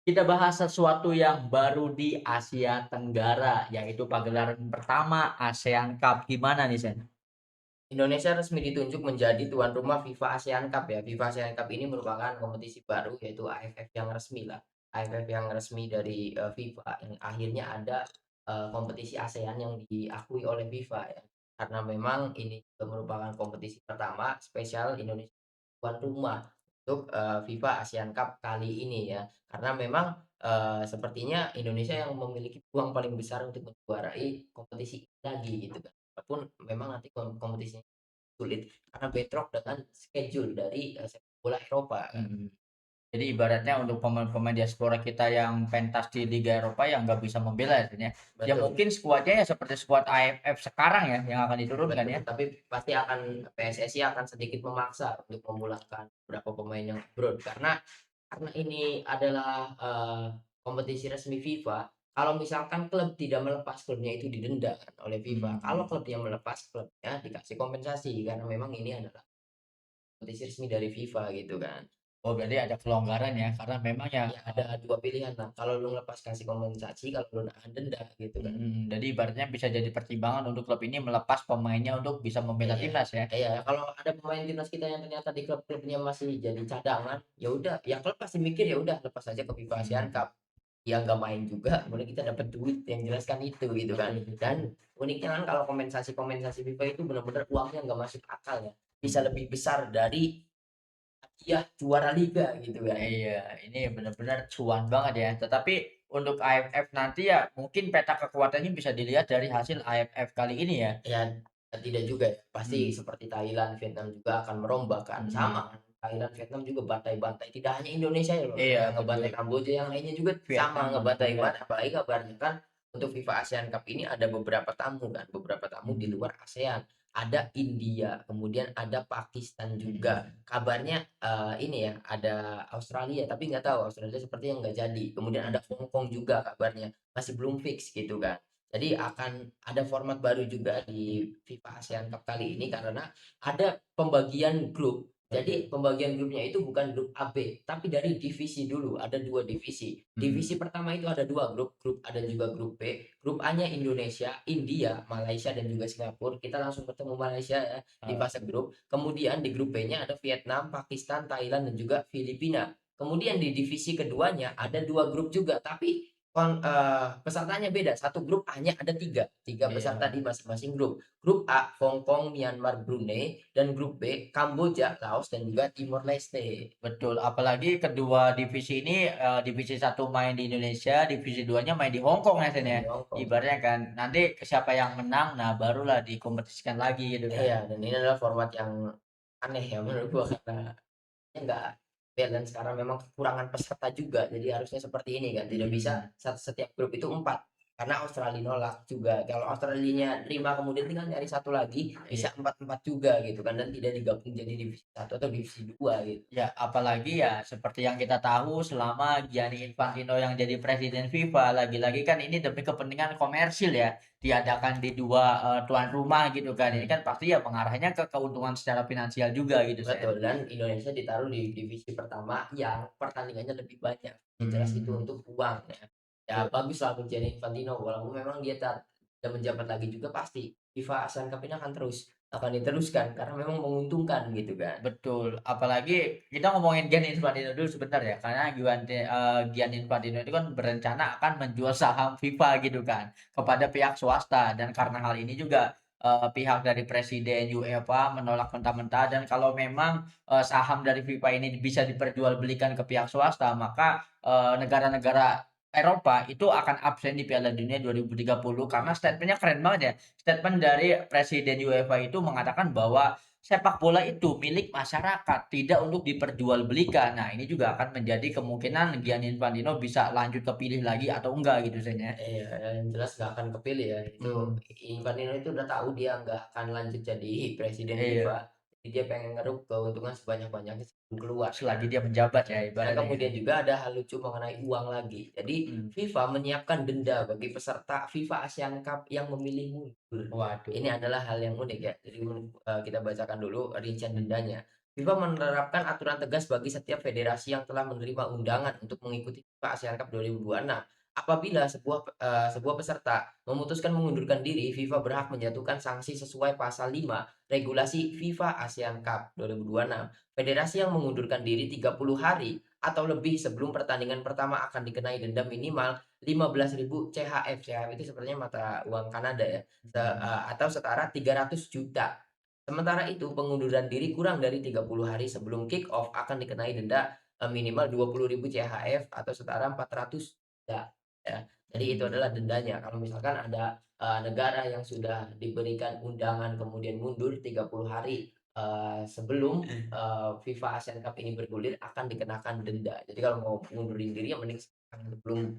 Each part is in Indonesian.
Kita bahas sesuatu yang baru di Asia Tenggara, yaitu pagelaran pertama ASEAN Cup. Gimana nih, Sen? Indonesia resmi ditunjuk menjadi tuan rumah FIFA ASEAN Cup ya. FIFA ASEAN Cup ini merupakan kompetisi baru yaitu AFF yang resmi lah. AFF yang resmi dari FIFA yang akhirnya ada kompetisi ASEAN yang diakui oleh FIFA ya. Karena memang ini juga merupakan kompetisi pertama spesial Indonesia tuan rumah untuk FIFA ASEAN Cup kali ini ya. Karena memang sepertinya Indonesia yang memiliki peluang paling besar untuk menjuarai kompetisi ini lagi gitu kan. Walaupun memang nanti kompetisinya sulit karena bentrok dengan schedule dari sepak bola Eropa kan. Mhm. Jadi ibaratnya untuk pemain-pemain diaspora kita yang pentas di Liga Eropa yang nggak bisa membela ya, Sen, ya. Ya Betul, mungkin skuadnya ya seperti skuad AFF sekarang ya, yang akan diturunkan betul. ya. Tapi pasti akan PSSI akan sedikit memaksa untuk memulangkan beberapa pemain yang abroad karena ini adalah kompetisi resmi FIFA. Kalau misalkan klub tidak melepas klubnya itu didenda kan oleh FIFA. Kalau Mhm. klubnya melepas klubnya dikasih kompensasi karena memang ini adalah kompetisi resmi dari FIFA gitu kan. Oh, berarti ada kelonggaran ya, karena memang ya, Ya ada dua pilihan lah. Kalau lu lepas kasih kompensasi, kalau lu nahan denda gitu kan. jadi ibaratnya bisa jadi pertimbangan untuk klub ini melepas pemainnya untuk bisa membela Iya, timnas ya. iya, kalau ada pemain timnas kita yang ternyata di klub-klubnya masih jadi cadangan, ya udah, ya klub pasti mikir ya udah lepas aja ke FIFA Asian Mhm. Cup. Yang nggak main juga, kemudian kita dapat duit yang jelaskan itu gitu kan. Betul Dan betul. uniknya kan kalau kompensasi-kompensasi FIFA itu benar-benar uangnya nggak masuk akal ya. Bisa Mhm. lebih besar dari hadiah juara liga gitu kan. Iya, ini benar-benar cuan banget ya. Tetapi untuk AFF nanti ya mungkin peta kekuatannya bisa dilihat dari hasil AFF kali ini ya. Ya, tidak juga ya. Pasti Mhm. seperti Thailand, Vietnam juga akan merombak kan. Sama Mhm. kan. Thailand, Vietnam juga bantai-bantai. Tidak hanya Indonesia ya loh Iya yang betul. ngebantai Kamboja, yang lainnya juga sama Vietnam ngebantai juga. kan. Apalagi kabarnya kan untuk FIFA ASEAN Cup ini ada beberapa tamu kan, beberapa tamu di Mhm. luar ASEAN. Ada India, kemudian ada Pakistan juga. Mhm. Kabarnya ini ya, ada Australia, tapi nggak tahu Australia sepertinya nggak jadi. Kemudian ada Mhm. Hong Kong juga kabarnya, masih belum fix gitu kan. Jadi akan ada format baru juga di FIFA ASEAN Cup kali ini karena ada pembagian grup. Jadi Betul. pembagian grupnya itu bukan grup A B, tapi dari divisi dulu. Ada dua divisi. Divisi Mhm. pertama itu ada dua grup, grup A dan juga grup B. Grup A-nya Indonesia, India, Malaysia dan juga Singapura. Kita langsung ketemu Malaysia ya di Heeh. fase grup. Kemudian di grup B-nya ada Vietnam, Pakistan, Thailand dan juga Filipina. Kemudian di divisi keduanya ada dua grup juga, tapi pesertanya beda, satu grup hanya ada tiga, tiga peserta Iya. di masing-masing grup. Grup A, Hong Kong, Myanmar, Brunei, dan grup B, Kamboja, Laos, dan juga Timor Leste. Betul, apalagi kedua divisi ini, divisi satu main di Indonesia, divisi duanya main di Hong Kong ya, Sen, Main ya. di Hong Kong. Ibaratnya kan, nanti siapa yang menang, nah barulah dikompetisikan lagi gitu kan. Iya, dan ini adalah format yang aneh ya menurut gua karena nggak balance karena memang kekurangan peserta juga. Jadi harusnya seperti ini kan, tidak bisa Mhm. setiap grup itu empat. Karena Australia nolak juga. Kalau Australianya terima kemudian tinggal nyari satu lagi, Iya. bisa empat-empat juga gitu kan dan tidak digabung jadi divisi satu atau divisi dua gitu. Ya, apalagi ya seperti yang kita tahu selama Gianni Infantino yang jadi presiden FIFA, lagi-lagi kan ini demi kepentingan komersil ya, diadakan di dua tuan rumah gitu kan. Ini kan pasti ya mengarahnya ke keuntungan secara finansial juga gitu, Sen. Betul, dan Indonesia ditaruh di divisi pertama yang pertandingannya lebih banyak. Yang jelas itu Mhm. untuk uang ya. Ya Betul. bagus lah untuk Gianni Infantino walaupun memang dia tak tidak menjabat lagi juga pasti FIFA Asian Cup ini akan diteruskan karena memang menguntungkan gitu kan. Betul, apalagi kita ngomongin Gianni Infantino dulu sebentar ya, karena Gianni Infantino itu kan berencana akan menjual saham FIFA gitu kan, kepada pihak swasta dan karena hal ini juga, pihak dari presiden UEFA menolak mentah-mentah dan kalau memang, saham dari FIFA ini bisa diperjualbelikan ke pihak swasta, maka, negara-negara Eropa itu akan absen di Piala Dunia 2030 karena statement-nya keren banget ya. Statement dari presiden UEFA itu mengatakan bahwa sepak bola itu milik masyarakat, tidak untuk diperjualbelikan. Nah, ini juga akan menjadi kemungkinan Gianni Infantino bisa lanjut kepilih lagi atau enggak gitu, Sen, ya. Iya, yang jelas nggak akan kepilih ya. Itu Mhm. Infantino itu udah tahu dia nggak akan lanjut jadi presiden Iya, FIFA. Jadi dia pengen ngeruk keuntungan sebanyak-banyaknya sebelum keluar kan. selagi dia menjabat ya Dan ibaratnya kan. kemudian juga ada hal lucu mengenai uang lagi. Jadi Mhm. FIFA menyiapkan denda bagi peserta FIFA Asian Cup yang memilih mundur. Waduh. Ini adalah hal yang unik ya. Jadi kita bacakan dulu rincian dendanya. FIFA menerapkan aturan tegas bagi setiap federasi yang telah menerima undangan untuk mengikuti FIFA ASEAN Cup 2026. Apabila sebuah peserta memutuskan mengundurkan diri, FIFA berhak menjatuhkan sanksi sesuai pasal 5 Regulasi FIFA ASEAN Cup 2026. Federasi yang mengundurkan diri 30 hari atau lebih sebelum pertandingan pertama akan dikenai denda minimal 15.000 CHF. CHF itu sepertinya mata uang Kanada ya, atau setara 300 juta. Sementara itu, pengunduran diri kurang dari 30 hari sebelum kick off akan dikenai denda minimal 20.000 CHF atau setara 400 juta. Ya. Jadi itu adalah dendanya. Kalau misalkan ada negara yang sudah diberikan undangan kemudian mundur 30 hari sebelum FIFA Asian Cup ini bergulir akan dikenakan denda. Jadi kalau mau ngundurin diri ya mending sebelum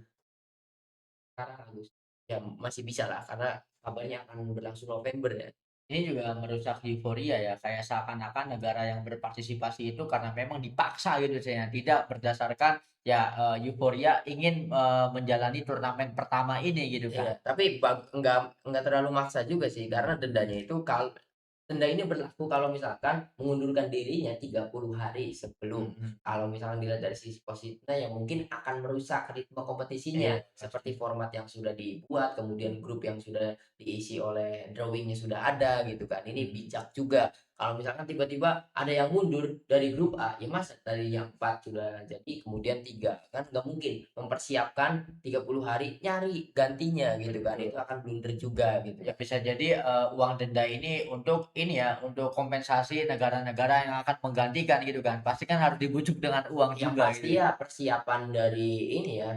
sekarang Agustus. Ya masih bisa lah karena kabarnya akan berlangsung November ya. Ini juga merusak euforia ya, kayak seakan-akan negara yang berpartisipasi itu karena memang dipaksa gitu saya, tidak berdasarkan ya euforia ingin menjalani turnamen pertama ini gitu Iya, kan. tapi enggak terlalu maksa juga sih, karena dendanya itu denda ini berlaku kalau misalkan mengundurkan dirinya 30 hari sebelum. Mhm. Kalau misalkan dilihat dari sisi positifnya yang mungkin akan merusak ritme kompetisinya, Iya pasti. seperti format yang sudah dibuat, kemudian grup yang sudah diisi oleh drawing sudah ada gitu kan. Ini Mhm. bijak juga. Kalau misalkan tiba-tiba ada yang mundur dari grup A, ya masa dari yang 4 sudah jadi kemudian 3 kan nggak mungkin mempersiapkan 30 hari nyari gantinya gitu kan, itu Betul. akan blunder juga gitu Ya kan. bisa jadi uang denda ini untuk ini ya, untuk kompensasi negara-negara yang akan menggantikan gitu kan. Pasti kan harus dibujuk dengan uang Yang juga pasti gitu ya. ya persiapan dari ini ya,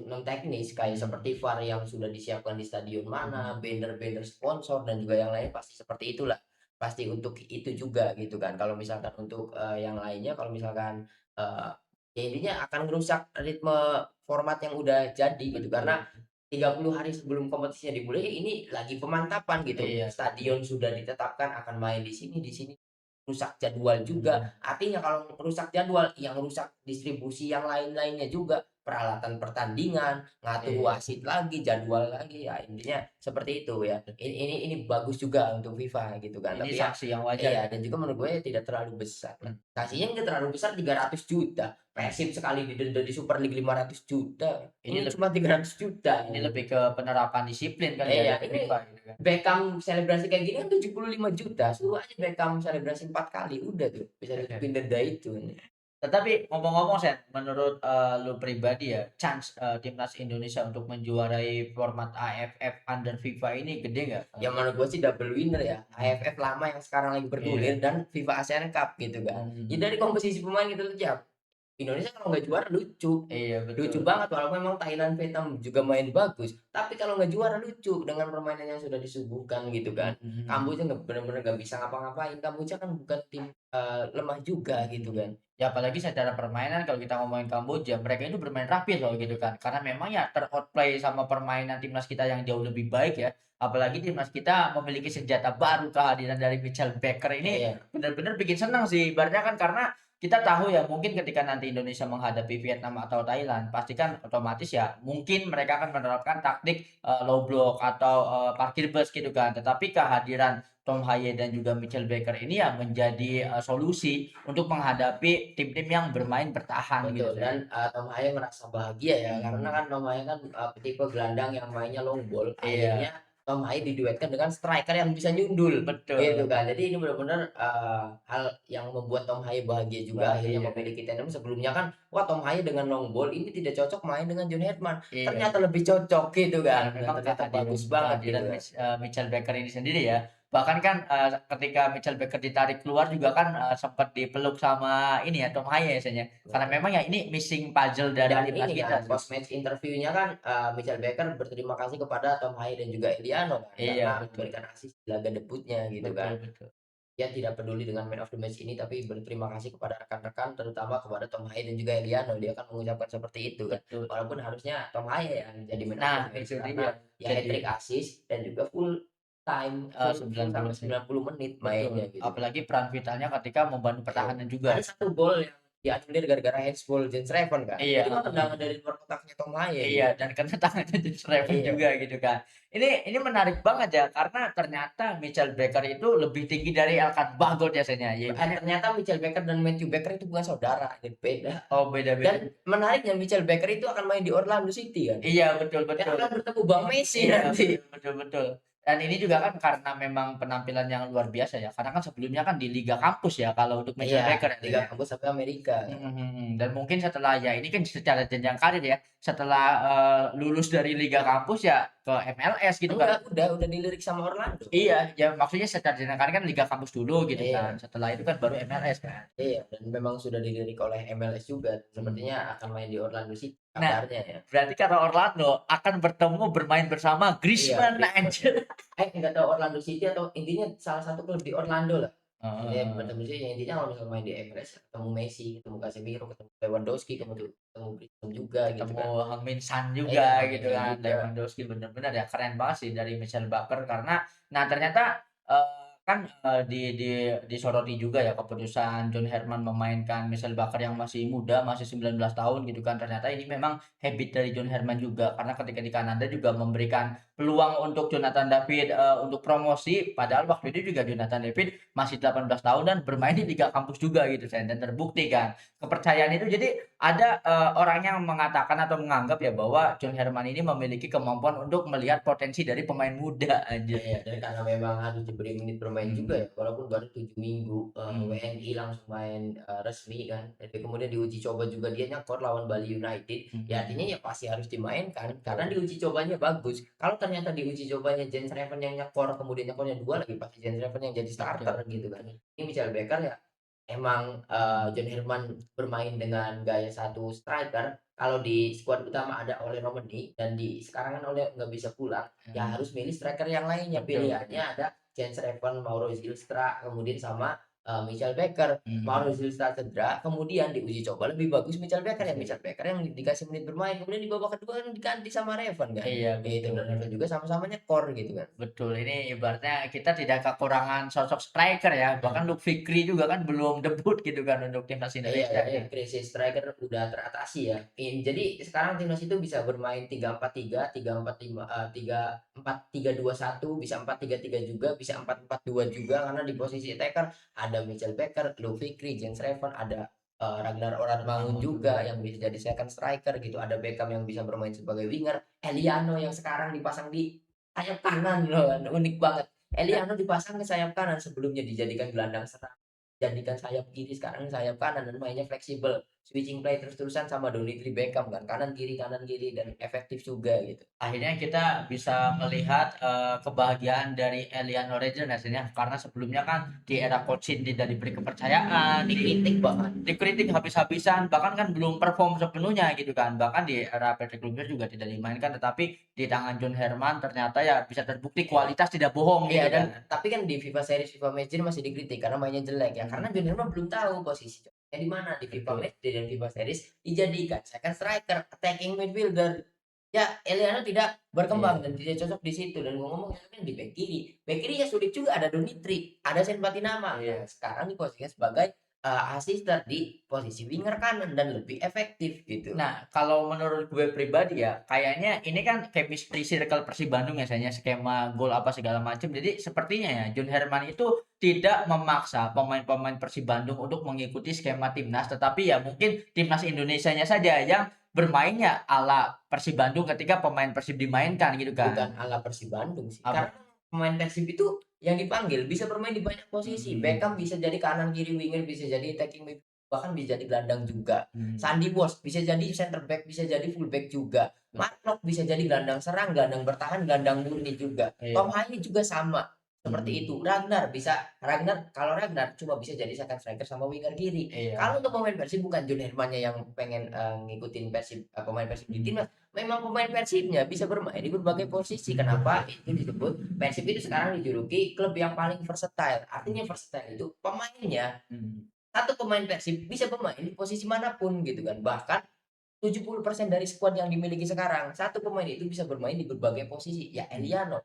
non teknis kayak Mhm. seperti VAR yang sudah disiapkan di stadion mana, Mhm. banner-banner sponsor dan juga yang lain pasti seperti itulah. Pasti untuk itu juga gitu kan. Kalau misalkan untuk, yang lainnya kalau misalkan, eee, ya intinya akan merusak ritme format yang udah jadi gitu karena Betul. 30 hari sebelum kompetisinya dimulai ini lagi pemantapan gitu. Iya betul. Stadion sudah ditetapkan akan main di sini, rusak jadwal juga. Mhm. Artinya kalau rusak jadwal, yang rusak distribusi yang lain-lainnya juga, peralatan pertandingan, ngatur Iya. wasit lagi, jadwal lagi, ya intinya seperti itu ya. Ini bagus juga untuk FIFA gitu kan. Ini Tapi ya sanksi yang wajar iya, ya. dan juga menurut gue tidak terlalu besar lah. Mhm. Sanksinya nggak terlalu besar 300 juta. Persib sekali didenda di Super League 500 juta. Ini Ini leb cuma 300 juta. ini lebih ke penerapan disiplin kali ya Iya, dari ini FIFA gitu kan. Beckham selebrasi kayak gini kan 75 juta, suruh aja Beckham selebrasi 4 kali, udah tuh bisa nutupin denda itu. Tetapi ngomong-ngomong Sen, menurut lu pribadi ya, chance timnas Indonesia untuk menjuarai format AFF Under FIFA ini gede nggak? Ya menurut gua sih double winner ya, Mhm. AFF lama yang sekarang lagi Iya. bergulir dan FIFA Asian Cup gitu kan. Ya Mhm. dari komposisi pemain gitu aja, Indonesia kalau nggak juara lucu, Iya lucu betul. banget walaupun memang Thailand, Vietnam juga main bagus, tapi kalau nggak juara lucu dengan permainan yang sudah disuguhkan gitu kan. Mhm mhm. Kamboja nggak bener-bener nggak bisa ngapa-ngapain, Kamboja kan bukan tim lemah juga gitu Mhm. kan. Ya apalagi secara permainan kalau kita ngomongin Kamboja, mereka itu bermain rapi loh gitu kan. Karena memang ya ter-outplay sama permainan timnas kita yang jauh lebih baik ya. Apalagi timnas kita memiliki senjata baru, kehadiran dari Mitchell Baker ini Iya. benar-benar bikin senang sih. Ibaratnya kan karena kita tahu ya mungkin ketika nanti Indonesia menghadapi Vietnam atau Thailand, pasti kan otomatis ya mungkin mereka akan menerapkan taktik low block atau parkir bus gitu kan. Tetapi kehadiran Tom Haye dan juga Mitchell Baker ini ya menjadi solusi untuk menghadapi tim-tim yang bermain bertahan gitu Betul saya. dan, Tom Haye merasa bahagia ya karena Mhm. kan Tom Haye kan, tipe gelandang yang mainnya long ball, Iya, akhirnya Tom Haye diduetkan dengan striker yang bisa nyundul, gitu betul. kan. Jadi ini benar-benar, hal yang membuat Tom Haye bahagia juga akhirnya Bahagia. memiliki tandem. Sebelumnya kan, wah Tom Haye dengan long ball ini tidak cocok main dengan John Herdman, Iya. ternyata lebih cocok gitu Karena kan dan memang ternyata bagus banget gitu kan. Mitchell Baker ini sendiri ya, bahkan kan, ketika Mitchell Baker ditarik keluar juga kan, sempat dipeluk sama ini ya, Tom Haye biasanya. Karena Betul. memang ya ini missing puzzle dari Dan timnas ini kita kan, sih. post match interview-nya kan, Michael Baker berterima kasih kepada Tom Haye dan juga Eliano kan, Iya karena betul. memberikan assist di laga debutnya gitu kan. Betul betul. Dia tidak peduli dengan man of the match ini, tapi berterima kasih kepada rekan-rekan, terutama kepada Tom Haye dan juga Eliano. Dia akan mengucapkan seperti itu kan. Betul. Walaupun harusnya Tom Haye yang jadi man of the Nah match, itu karena dia. ya Jadi, hat-trick assist dan juga full time, full 90 sampai menit. 90 menit Betul. mainnya gitu kan. Apalagi peran vitalnya ketika membantu Iya. pertahanan juga. Ada satu gol yang dianulir gara-gara handsball Jens Reven kan. Iya, Itu kan heeh. tendangan dari luar otaknya Tom Haye gitu. Iya, dan kena tangannya James Reven Iya. juga gitu kan. Ini menarik banget ya, karena ternyata Mitchell Baker itu lebih tinggi dari Elkan Bagot biasanya, ya kan? Ternyata Mitchell Baker dan Matthew Baker itu bukan saudara, itu beda. Oh, beda-beda. Dan menariknya Mitchell Baker itu akan main di Orlando City kan. Iya, betul Yang betul. akan bertemu Bang Messi Iya, nanti. betul betul betul. Dan ini juga kan karena memang penampilan yang luar biasa ya, karena kan sebelumnya kan di Liga Kampus ya kalau untuk Mitchell Iya, Baker ya, Liga ya. Kampus sampai Amerika. Dan mungkin setelah ya ini kan secara jenjang karir ya, setelah, lulus dari Liga Kampus ya ke MLS gitu kan. Enggak, udah dilirik sama Orlando. Iya, ya maksudnya secara jenjang karir kan Liga Kampus dulu gitu kan, Iya. setelah itu kan baru MLS kan. Iya, dan memang sudah dilirik oleh MLS juga. Mmm. Sepertinya akan main di Orlando City Nah, kabarnya ya. berarti karena Orlando akan bertemu bermain bersama Iya, Griezmann Griezmann ya. anjir. Enggak tahu Orlando City atau intinya salah satu klub di Orlando lah. Intinya Heeh. bertemu sih, ya intinya kalau misalnya main di MLS ketemu Messi, ketemu Casemiro, ketemu Lewandowski, ketemu Griezmann juga gitu Ketemu kan. Heung-min Son juga Iya, gitu Haaland kan, juga. Lewandowski bener-bener ya keren banget sih dari Michel Bakker karena nah ternyata, kan, disoroti juga ya keputusan John Herman memainkan Michel Bakker yang masih muda, masih 19 tahun gitu kan. Ternyata ini memang habit dari John Herman juga karena ketika di Kanada juga memberikan peluang untuk Jonathan David, untuk promosi padahal waktu itu juga Jonathan David masih 18 tahun dan bermain di Liga Kampus juga gitu Sen, dan terbukti kan kepercayaan itu. Jadi ada, orang yang mengatakan atau menganggap ya bahwa John Herman ini memiliki kemampuan untuk melihat potensi dari pemain muda, anjir. Iya, dan karena memang harus diberi menit bermain juga Mhm, ya, walaupun baru 7 minggu, mhm, WNI langsung main, resmi kan, jadi kemudian diuji coba juga dia nyekor lawan Bali United, ya artinya mhm. ya pasti harus dimainkan, karena Betul, diuji cobanya bagus. Kalau ternyata diuji cobanya Jens Reven yang nyekor, kemudian nyekornya 2 lagi, pasti Jens Reven yang jadi starter betul. gitu kan. Ini Michael Becker ya emang, John Herman bermain dengan gaya satu striker, kalau di skuad utama ada Ole Romeni dan sekarang kan Ole nggak bisa pulang, ya Mhm, harus milih striker yang lainnya. betul Pilihannya betul. ada Jens Reven, Mauro Zylstra, kemudian sama, Michael Becker. Mauro Mhm, Zylstra cedera, kemudian diuji coba lebih bagus Michael Becker, ya betul. Michael Becker yang dikasih menit bermain, kemudian di babak kedua kan diganti sama Reven kan. Iya, Itu, dan betul. Reven juga sama-sama nyekor gitu kan. Betul, ini ibaratnya kita tidak kekurangan sosok striker ya, bahkan Luke Fikri juga kan belum debut gitu kan untuk timnas Iya, Indonesia jadi ya. krisis striker udah teratasi ya. Jadi sekarang timnas itu bisa bermain 3-4-3, 3-4-5, 3-4-3-2-1, bisa 4-3-3 juga, bisa 4-4-2 juga karena di posisi attacker ada Michael Becker, Lou Fikri, Jens Reven, ada Ragnar Orantmangun Bangun juga juga. yang bisa jadi second striker gitu. Ada Beckham yang bisa bermain sebagai winger, Eliano yang sekarang dipasang di sayap kanan loh, kan, unik banget. Nah, Eliano dipasang ke sayap kanan sebelumnya dijadikan gelandang serang. Jadikan sayap kiri, sekarang sayap kanan dan mainnya fleksibel, switching play terus-terusan sama Donny Beckham kan, kanan kiri dan efektif juga gitu. akhirnya kita bisa melihat, kebahagiaan dari Eliano Regilans hasilnya karena sebelumnya kan di era Coach Shin tidak diberi kepercayaan, Dikritik banget. dikritik habis-habisan, bahkan kan belum perform sepenuhnya gitu kan. Bahkan di era Patrick Kluivert juga tidak dimainkan, tetapi di tangan John Herman ternyata ya bisa terbukti Iya. kualitas tidak bohong Iya, gitu dan kan. tapi kan di FIFA Series, FIFA Matchday masih dikritik karena mainnya jelek ya, karena Mhm, John Herrera belum tahu posisi cocoknya di mana. Di FIFA betul. Matchday dan FIFA Series dijadikan second striker, attacking midfielder. Ya, Eliano tidak berkembang Iya, dan tidak cocok di situ, dan ngomong-ngomong kan di bek kiri. Bek kiri ya sulit juga, ada Donitri, ada Sen Patinama. Nah, iya. sekarang posisinya sebagai asisten di posisi winger kanan dan lebih efektif gitu. Nah, kalau menurut gue pribadi ya, kayaknya ini kan chemistry circle Persib Bandung ya, misalnya skema gol apa segala macam. Jadi sepertinya ya, John Herman itu tidak memaksa pemain-pemain Persib Bandung untuk mengikuti skema timnas, tetapi ya mungkin timnas Indonesianya saja yang bermainnya ala Persib Bandung ketika pemain Persib dimainkan gitu Bukan kan. ala Persib Bandung sih, karena Apa? pemain Persib itu yang dipanggil bisa bermain di banyak posisi. Beckham Hmm, bisa jadi kanan kiri winger, bisa jadi attacking mid, bahkan bisa jadi gelandang juga. hmm, Sandy Walsh bisa jadi center back, bisa jadi full back juga. Mark bisa jadi gelandang serang, gelandang bertahan, gelandang murni juga. Tom iya, Haye juga sama seperti itu. hmm, Kalau Ragnar cuma bisa jadi second striker sama winger kiri. iya, Kalau untuk pemain Persib bukan John Hermannya yang pengen ngikutin Persib, pemain Persib di hmm, timnas. Memang pemain Persibnya bisa bermain di berbagai posisi. Kenapa itu disebut Persib itu sekarang dijuluki klub yang paling versatile. Artinya versatile itu pemainnya, hmm, satu pemain Persib bisa bermain di posisi manapun gitu kan. Bahkan 70% dari skuad yang dimiliki sekarang, satu pemain itu bisa bermain di berbagai posisi. Ya hmm. Eliano,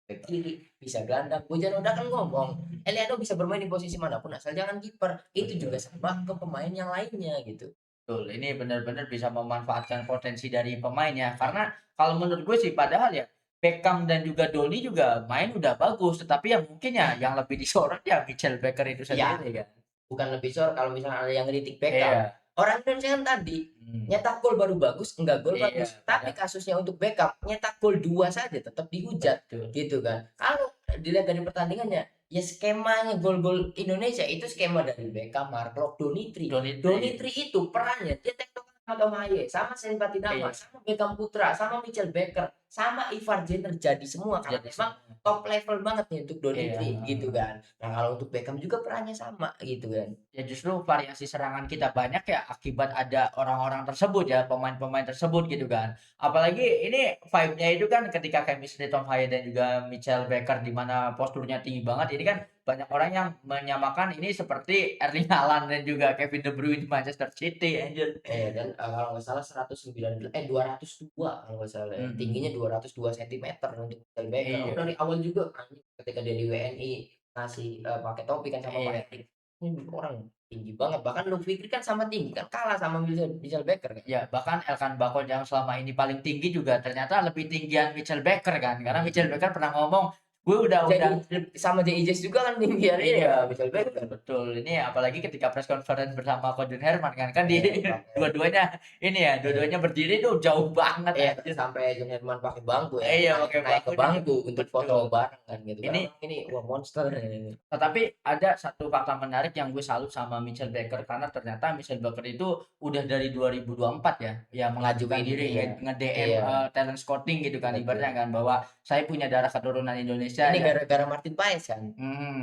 bek kiri, bisa gelandang. Bojan udah kan ngomong, Eliano bisa bermain di posisi manapun asal jangan kiper. Itu juga Betul. sama ke pemain yang lainnya gitu. Betul, ini benar-benar bisa memanfaatkan potensi dari pemain ya. Karena kalau menurut gue sih padahal ya Beckham dan juga Doni juga main udah bagus, tetapi ya mungkin ya yang lebih disorot ya Michael Becker itu Ya, sendiri kan. bukan lebih sore kalau misalnya ada yang kritik Beckham. Iya. Orang Indonesia kan tadi Hmm. nyetak gol baru bagus, enggak gol Iya, bagus. Tapi padahal kasusnya untuk Beckham nyetak gol 2 saja tetap dihujat betul. gitu kan. Kalau dilihat dari pertandingannya, ya skemanya gol-gol Indonesia itu skema dari Beckham, Mark Klok, Donitri. Doni itu iya. Donitri itu perannya dia tektokan sama Tom Haye, sama Sen Patinama, Iya, sama Beckham Putra, sama Michael Becker, sama Ivar Jenner jadi semua karena jadi memang semua. top level banget nih untuk Iya, Donitri gitu kan. Nah, kalau untuk Beckham juga perannya sama gitu kan. ya justru variasi serangan kita banyak ya akibat ada orang-orang tersebut ya, pemain-pemain tersebut gitu kan. Apalagi ini vibe-nya itu kan ketika chemistry Tom Haye dan juga Michael Becker di mana posturnya tinggi banget, ini kan banyak orang yang menyamakan ini seperti Erling Haaland dan juga Kevin De Bruyne di Manchester City anjir. Dan, kalau nggak salah 202 kalau nggak salah ya, tingginya Mhm, 202 sentimeter untuk Michael Becker. Oh, iya, dari awal juga anjing ketika dia di WNI ngasih, pakai topi kan sama Pak iya. Erik, ini orang tinggi banget, bahkan Luke Fikri kan sama tinggi, kan kalah sama Michael Michael Becker kan. Ya, bahkan Elkan Bagot yang selama ini paling tinggi juga ternyata lebih tinggian Michael Becker kan. Karena Michael Mhm. Becker pernah ngomong, "Gue udah." Jadi sama Jay Ijes juga kan tinggiannya Iya, ya Michael betul Becker. betul. Ini apalagi ketika press conference bersama Coach Jun Herman kan di Iya, pakai dua-duanya ini ya, iya. dua-duanya berdiri tuh jauh banget Iya, anjir. sampai John Herman pakai bangku ya, Iya, naik pakai naik ke bangku dan juga bangku untuk foto betul. bareng kan gitu, karena Ini memang ini wah monster ini. Tetapi ada satu fakta menarik yang gue salut sama Michael Becker karena ternyata Michael Becker itu udah dari 2024 ya, ya mengajukan Ngajuin diri iya, nge-DM iya, talent scouting gitu kan ibaratnya betul. kan bahwa saya punya darah keturunan Indonesia Ini dan gara-gara Martin Paes kan.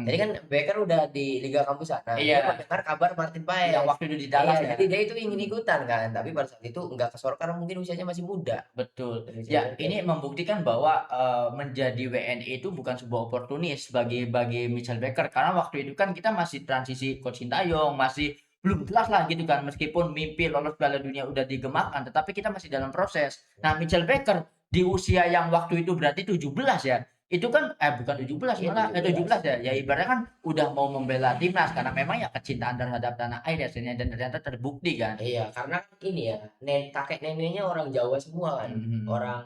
Jadi kan mhm, Becker udah di Liga Kampus sana, dia iya, mendengar kabar Martin yang Paes. waktu itu di Dallas Iya, ya. jadi dia itu ingin Mhm. ikutan kan, tapi pada saat itu enggak kesorot karena mungkin usianya masih muda, Betul. Michael Ya, Becker. ini membuktikan bahwa, menjadi WNI itu bukan sebuah oportunis bagi Michael Becker, karena waktu itu kan kita masih transisi Coach Sintayong, masih belum jelas lah gitu kan, meskipun mimpi lolos Piala Dunia udah digemakan, tetapi kita masih dalam proses. Nah, Michael Becker di usia yang waktu itu berarti 17 ya, itu kan bukan 17 Iya malah 17, 17 ya, ya ibaratnya kan udah mau membela timnas karena memang ya kecintaan terhadap tanah air ya dan ternyata terbukti kan. Iya, karena ini ya, kakek neneknya orang Jawa semua kan, Mhm. orang,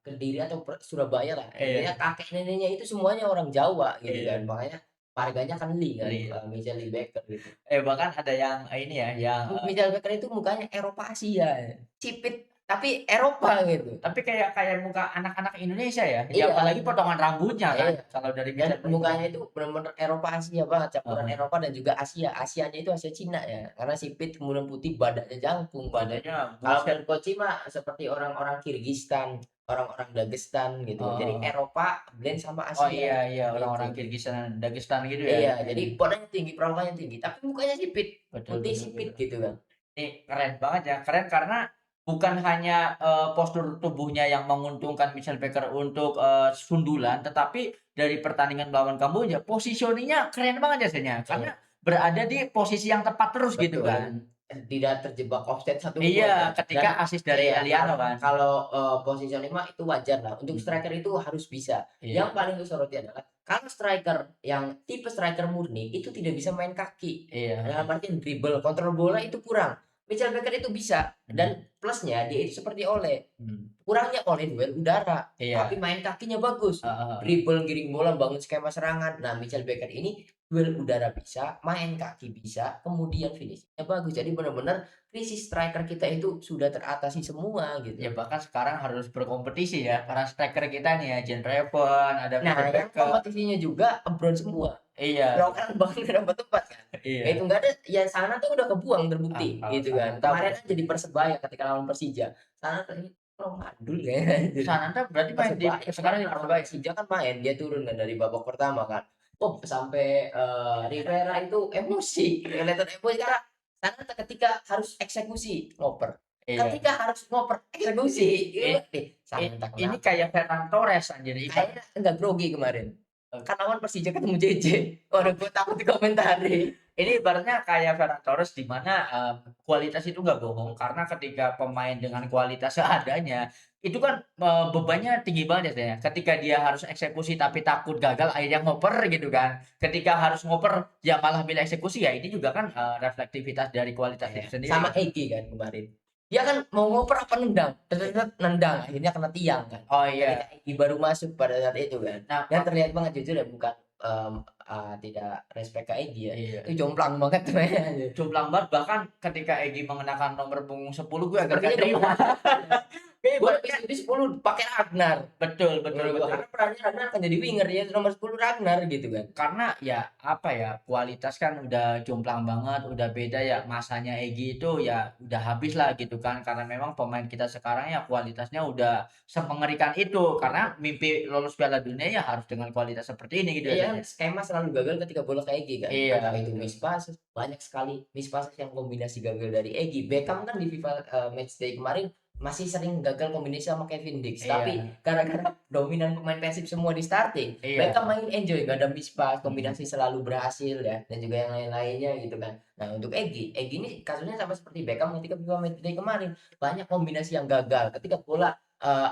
Kediri atau Surabaya lah, Iya, intinya kakek neneknya itu semuanya orang Jawa gitu kan, iya. makanya marganya kan Lee kan, Iya. Michael Lee Becker gitu. Bahkan ada yang ini ya, yang, Michael Becker itu mukanya Eropa Asia, cipit tapi Eropa gitu. tapi kayak kayak muka anak-anak Indonesia ya, ya Iya, apalagi potongan rambutnya kan, iya, kalau dari dan Michael Becker. mukanya itu bener-bener Eropa Asia banget, campuran Heeh, Eropa dan juga Asia. Asianya itu Asia Cina ya, karena sipit kemudian putih badannya jangkung gitu. badannya Kalau buset. menurut Koci mah seperti orang-orang Kirgistan, orang-orang Dagestan gitu. Jadi Heeh. Eropa blend sama Oh Asia iya iya, gitu. orang-orang Kirgistan, Dagestan gitu ya? Iya, jadi badannya tinggi, perawakannya tinggi, tapi mukanya sipit, Betul putih betul sipit betul. gitu kan. Ini keren banget ya, keren karena bukan hanya, postur tubuhnya yang menguntungkan Michael Becker untuk, sundulan, tetapi dari pertandingan melawan Kamboja, positioning-nya keren banget jasanya, karena Iya, berada di posisi yang tepat terus gitu kan. betul. Tidak terjebak offset satu Iya, pun kan. ketika Dan asis dari iya, Eliano kalau kan. kalau, positioning mah itu wajar lah, untuk Mhm, striker itu harus bisa. Yang iya paling kusoroti adalah kalau striker yang tipe striker murni itu tidak bisa main kaki. iya, Dalam artian dribble, kontrol bola itu kurang. Michael Becker itu bisa, mhm dan plusnya dia itu seperti Ole. mhm, Kurangnya oleh duel udara, tapi iya, main kakinya bagus. heeh heeh. Dribble, giring bola, bangun skema serangan. Nah, Michael Becker ini duel udara bisa, main kaki bisa, kemudian finishing-nya bagus. Jadi benar-benar krisis striker kita itu sudah teratasi semua Ya gitu. bahkan sekarang harus berkompetisi ya, para striker kita nih ya, Jean Reven, ada Nah, Michael yang Becker, kompetisinya juga abroad semua. iya Lokal banget dapat tempat kan. iya, Itu nggak ada, ya sana tuh udah kebuang terbukti kalau gitu kan. Sananta Kemarin udah kan jadi Persebaya ketika lawan Persija. Sana tuh oh, mandul kayaknya. Sananta berarti main di Persebaya sekarang di lawan Persebaya? Persija kan main, dia turun kan dari babak pertama kan. Oh, sampai, Rivera itu emosi, kelihatan emosi karena sana ketika harus eksekusi, ngoper. Iya, Ketika harus ngoper, eksekusi. i Iya deh, i Sananta ini kenapa? kayak Ferran Torres anjir ibarat Kayaknya enggak grogi kemarin. Kan lawan Persija ketemu JJ. Waduh, gue takut dikomentari. ini ibaratnya kayak Ferran Torres di mana, kualitas itu nggak bohong karena ketika pemain dengan kualitas seadanya, itu kan, bebannya tinggi banget ya, ketika dia harus eksekusi tapi takut gagal akhirnya ngoper gitu kan. Ketika harus ngoper dia malah milih eksekusi, ya ini juga kan, reflektivitas dari kualitas itu sendiri Sama gitu. Egy kan kemarin. Dia kan mau ngoper apa nendang, nendang akhirnya kena tiang kan. Oh Ketika iya. Egy baru masuk pada saat itu kan. Nah, Dan terlihat banget jujur ya bukan tidak respect ke Egy ya. iya, Itu jomplang banget tuh ya. jomplang banget, bahkan ketika Egy mengenakan nomor punggung 10 gue agak Sepertinya gak terima. Kayaknya Gue baru di 10 pakai Ragnar. betul betul Menurut gua betul. karena perannya Ragnar akan jadi winger ya nomor 10 Ragnar gitu kan. Karena ya, apa ya, kualitas kan udah jomplang banget, udah beda ya, masanya Egy itu ya udah habis lah gitu kan. Karena memang pemain kita sekarang ya kualitasnya udah semengerikan itu, karena mimpi lolos Piala Dunia ya harus dengan kualitas seperti ini gitu Iya kan ya. skema selalu gagal ketika bola ke Egy kan. Iya, Entah itu betul. miss passes, banyak sekali miss passes yang kombinasi gagal dari Egy. Beckham kan di FIFA Matchday kemarin masih sering gagal kombinasi sama Kevin Dix. Tapi Iya, gara-gara dominan pemain Persib semua di starting, Beckham iya. main enjoy, gak ada miss pass, Mhm. kombinasi selalu berhasil ya dan juga yang lain-lainnya gitu kan. Nah, untuk Egy ini kasusnya sama seperti Beckham ketika FIFA Matchday kemarin, banyak kombinasi yang gagal ketika bola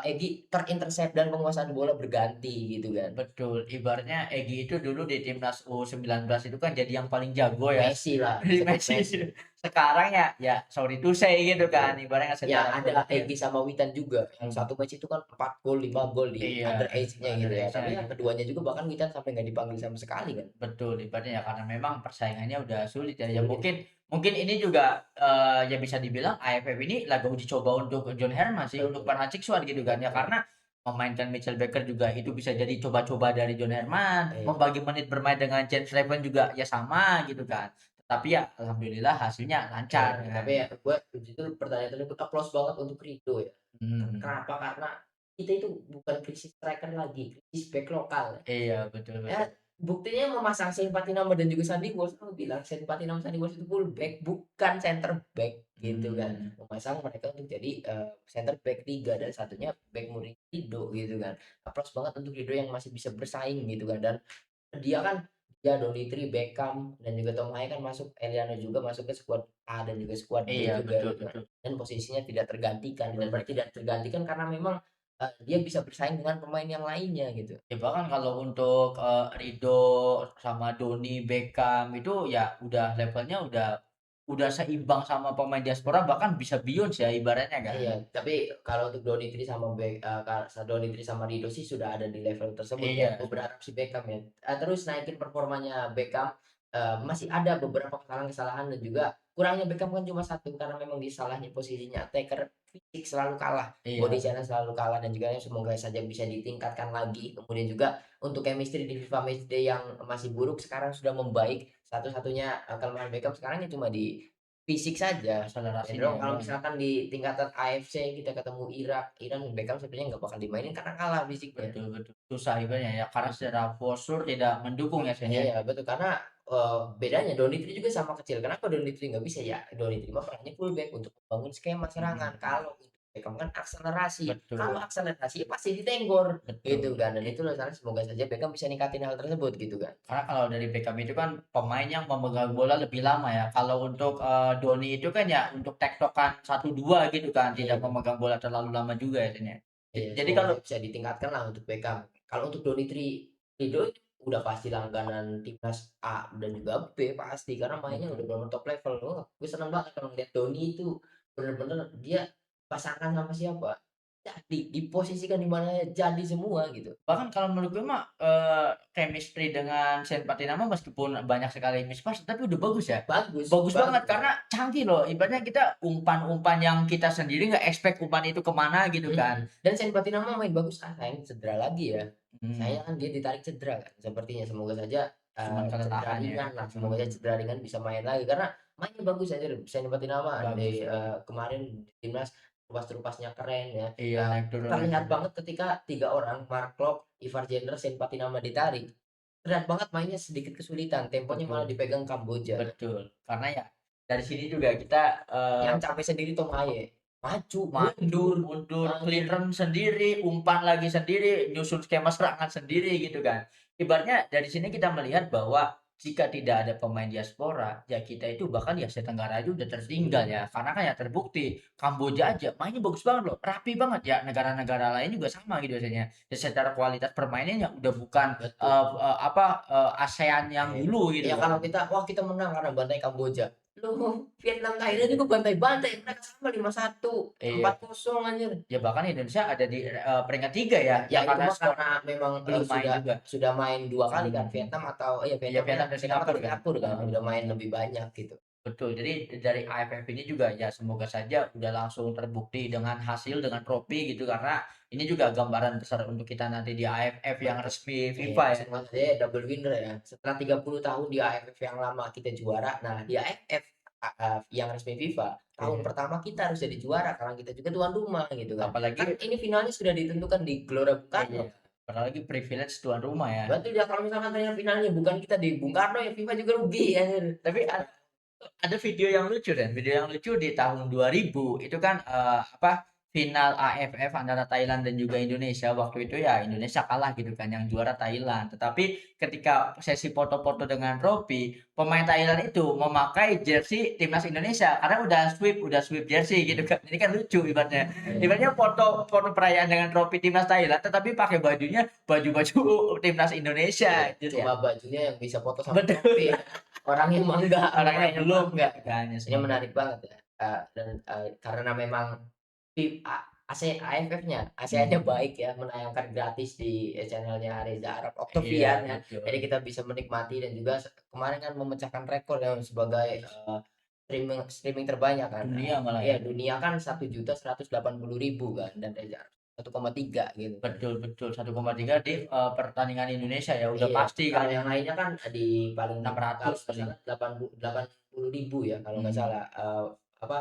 Egy terintercept dan penguasaan bola berganti gitu kan. Betul, ibaratnya Egy itu dulu di timnas U19 itu kan jadi yang paling jago ya. Messi lah, Dari disebut Messi. Messi. Sekarang ya, ya sorry to say gitu kan, Betul. ibaratnya Ya secara ada produktif. Egy sama Witan juga, yang Hmm. satu match itu kan 4 gol, 5 gol di Iya, underage-nya gitu ya. underage-nya Tapi yang gitu. keduanya juga bahkan Witan sampai nggak dipanggil sama sekali kan. Betul, ibaratnya ya karena memang persaingannya udah sulit ya. Ya Sulit. mungkin mungkin ini juga, ya bisa dibilang AFF ini lagi uji coba untuk John Herman sih, untuk Betul, Van Siswan gitu kan ya. betul. Karena memainkan Mitchell Baker juga itu bisa jadi coba-coba dari John Herman, Iya. membagi menit bermain dengan James Raven juga ya sama gitu kan. Tapi ya alhamdulillah hasilnya lancar Iya, kan. tapi ya gue jujur pertanyaan tadi gue applause banget untuk Rido ya. Mhm. Kenapa? Karena kita itu bukan krisis striker lagi, krisis back lokal. Iya, betul Ya, betul. buktinya memasang Shane Patinama dan juga Sandy Walsh, aku bilang Shane Patinama, Sandy Walsh itu full back, bukan center back gitu kan. Mmm, Memasang mereka untuk jadi center back 3 dan satunya back murni Rido gitu kan. Applause banget untuk Rido yang masih bisa bersaing gitu kan. Dan dia kan dia Donitri, Beckham dan juga Tom Haye kan masuk, Eliano juga masuk ke squad A dan juga squad B iya, juga betul gitu kan. betul. Dan posisinya tidak tergantikan dan Betul. berarti tidak tergantikan karena memang dia bisa bersaing dengan pemain yang lainnya gitu. Ya bahkan kalau untuk, Ridho sama Doni, Beckham itu ya udah levelnya udah seimbang sama pemain diaspora, bahkan bisa beyond ya ibaratnya kan. Iya, tapi kalau untuk Donitri sama Donitri sama Rido sih sudah ada di level tersebut ya. Iya, Gue berharap si Beckham ya, terus naikin performanya Beckham. Masih ada beberapa kesalahan-kesalahan dan juga kurangnya Beckham kan cuma satu karena memang di salahnya posisinya attacker, fisik selalu kalah, body iya, challenge selalu kalah dan juga semoga saja bisa ditingkatkan lagi. Kemudian juga untuk chemistry di FIFA Matchday yang masih buruk sekarang sudah membaik. Satu-satunya kelemahan Beckham sekarang ya cuma di fisik saja. akselerasinya Cenderung ya kalau doang. misalkan di tingkatan AFC kita ketemu Irak, Iran, Beckham sebenarnya nggak bakal dimainin karena kalah fisiknya. Betul betul. Susah ibaratnya ya, karena Mhm. secara postur tidak mendukung ya Sen ya. Iya betul karena, bedanya Donitri juga sama kecil. Kenapa Donitri nggak bisa? Ya Donitri mah perannya fullback untuk membangun skema serangan. Mhm, Kalau untuk Beckham kan akselerasi. Kalau betul akselerasi ya pasti ditenggor, gitu betul. kan. Dan itu alasannya semoga saja Beckham bisa ningkatin hal tersebut gitu kan. Karena kalau dari Beckham itu kan pemain yang memegang bola lebih lama ya. Kalau untuk, Doni itu kan ya untuk tektokan 1-2 gitu kan, tidak Iya. memegang bola terlalu lama juga ya, Sen ya. Iya, Jadi semoga kalau sih bisa ditingkatkan lah untuk Beckham. Kalau untuk Donny Rido udah pasti langganan timnas A dan juga B pasti karena mainnya udah betul. bener top level. Wah, gue seneng banget kalau ngeliat Donny itu bener-bener dia pasangan sama siapa, jadi diposisikan di mana jadi semua gitu. Bahkan kalau menurut gue mah, chemistry dengan Sen Patinama meskipun banyak sekali mismatch, tapi udah bagus ya. Bagus, Bagus banget bagus. karena canggih loh, ibaratnya kita umpan-umpan yang kita sendiri nggak expect umpan itu kemana gitu kan. Dan Sen Patinama main bagus, sayang cedera lagi ya. Mhm, Sayangnya kan dia ditarik cedera kan, sepertinya semoga saja, cuman cedera kelelahan ya. ringan lah, semoga saja Mhm, cedera ringan bisa main lagi karena mainnya bagus anjir Sen Patinama bagus di, bagus. kemarin di timnas trupas-trupasnya keren ya, Iya, naik terlihat turun. banget ketika 3 orang Mark Klok, Ivar Jenner, Sen Patinama ditarik, terlihat banget mainnya sedikit kesulitan, temponya malah Betul dipegang Kamboja. betul. Karena ya dari sini juga kita, Yang capek sendiri Tom Haye, maju, maju, mundur, mundur, anjir. clearance sendiri, umpan lagi sendiri, nyusun skema serangan sendiri gitu kan. Ibaratnya dari sini kita melihat bahwa jika tidak ada pemain diaspora, ya kita itu bahkan di Asia Tenggara aja udah tertinggal ya. Karena kan ya terbukti Kamboja aja mainnya bagus banget loh, rapi banget ya. Negara-negara lain juga sama gitu biasanya. Ya secara kualitas permainannya udah bukan Betul. ASEAN yang Iya. dulu Ya gitu kalau kan. kita, wah kita menang karena bantai Kamboja. Loh, Vietnam Thailand juga bantai-bantai, mereka sama 5-1, Iya. 4-0 anjir. Ya bahkan Indonesia ada di peringkat 3 ya, Ya ya itu karena mah skor karena memang belum main sudah juga. main 2 kali kan Mhm. Vietnam atau ya Iya Vietnam dan Vietnam atau Singapura kan. Singapura kan udah main Heeh. lebih banyak gitu. Betul, jadi dari AFF ini juga ya semoga saja udah langsung terbukti dengan hasil, dengan trofi gitu karena ini juga gambaran besar untuk kita nanti di AFF yang Betul. resmi Iya, FIFA ya. semoga saja double winner ya. Setelah 30 tahun di AFF yang lama kita juara, nah di AFF yang resmi FIFA, tahun Iya. pertama kita harus jadi juara karena kita juga tuan rumah gitu kan. Apalagi Kan ini finalnya sudah ditentukan di Gelora Bung Karno. iya, apalagi privilege tuan rumah ya. Berarti ya kalau misalkan ternyata finalnya bukan kita di Bung Karno ya FIFA juga rugi ya. Tapi ada video yang lucu dan video yang lucu di tahun 2000 itu kan final AFF antara Thailand dan juga Indonesia waktu itu ya Indonesia kalah gitu kan yang juara Thailand tetapi ketika sesi foto-foto dengan trofi pemain Thailand itu memakai jersey timnas Indonesia karena udah sweep jersey gitu kan ini kan lucu ibaratnya foto foto perayaan dengan trofi timnas Thailand tetapi pakai baju-baju timnas Iya, Indonesia gitu cuma ya. bajunya yang bisa foto sama Betul. trofi ya. Orangnya mah enggak, Orangnya pemainnya mah belum enggak. gitu kan ya Ini semoga. menarik banget ya. Dan karena memang AFF-nya, ASEAN-nya Mhm. baik ya, menayangkan gratis di channel-nya Reza Arab Iya, Octavian ya. betul. Jadi kita bisa menikmati dan juga kemarin kan memecahkan rekor ya sebagai streaming streaming terbanyak kan. Dunia malah ya. Iya, dunia kan 1.180.000 kan dan Reza Arab 1,3 gitu kan. Betul betul, 1,3 di, pertandingan Indonesia ya, udah Iya, pasti kalau kan yang lainnya kan di paling kalau 600 nggak paling. salah 80.000 ya kalau nggak Mhm. salah apa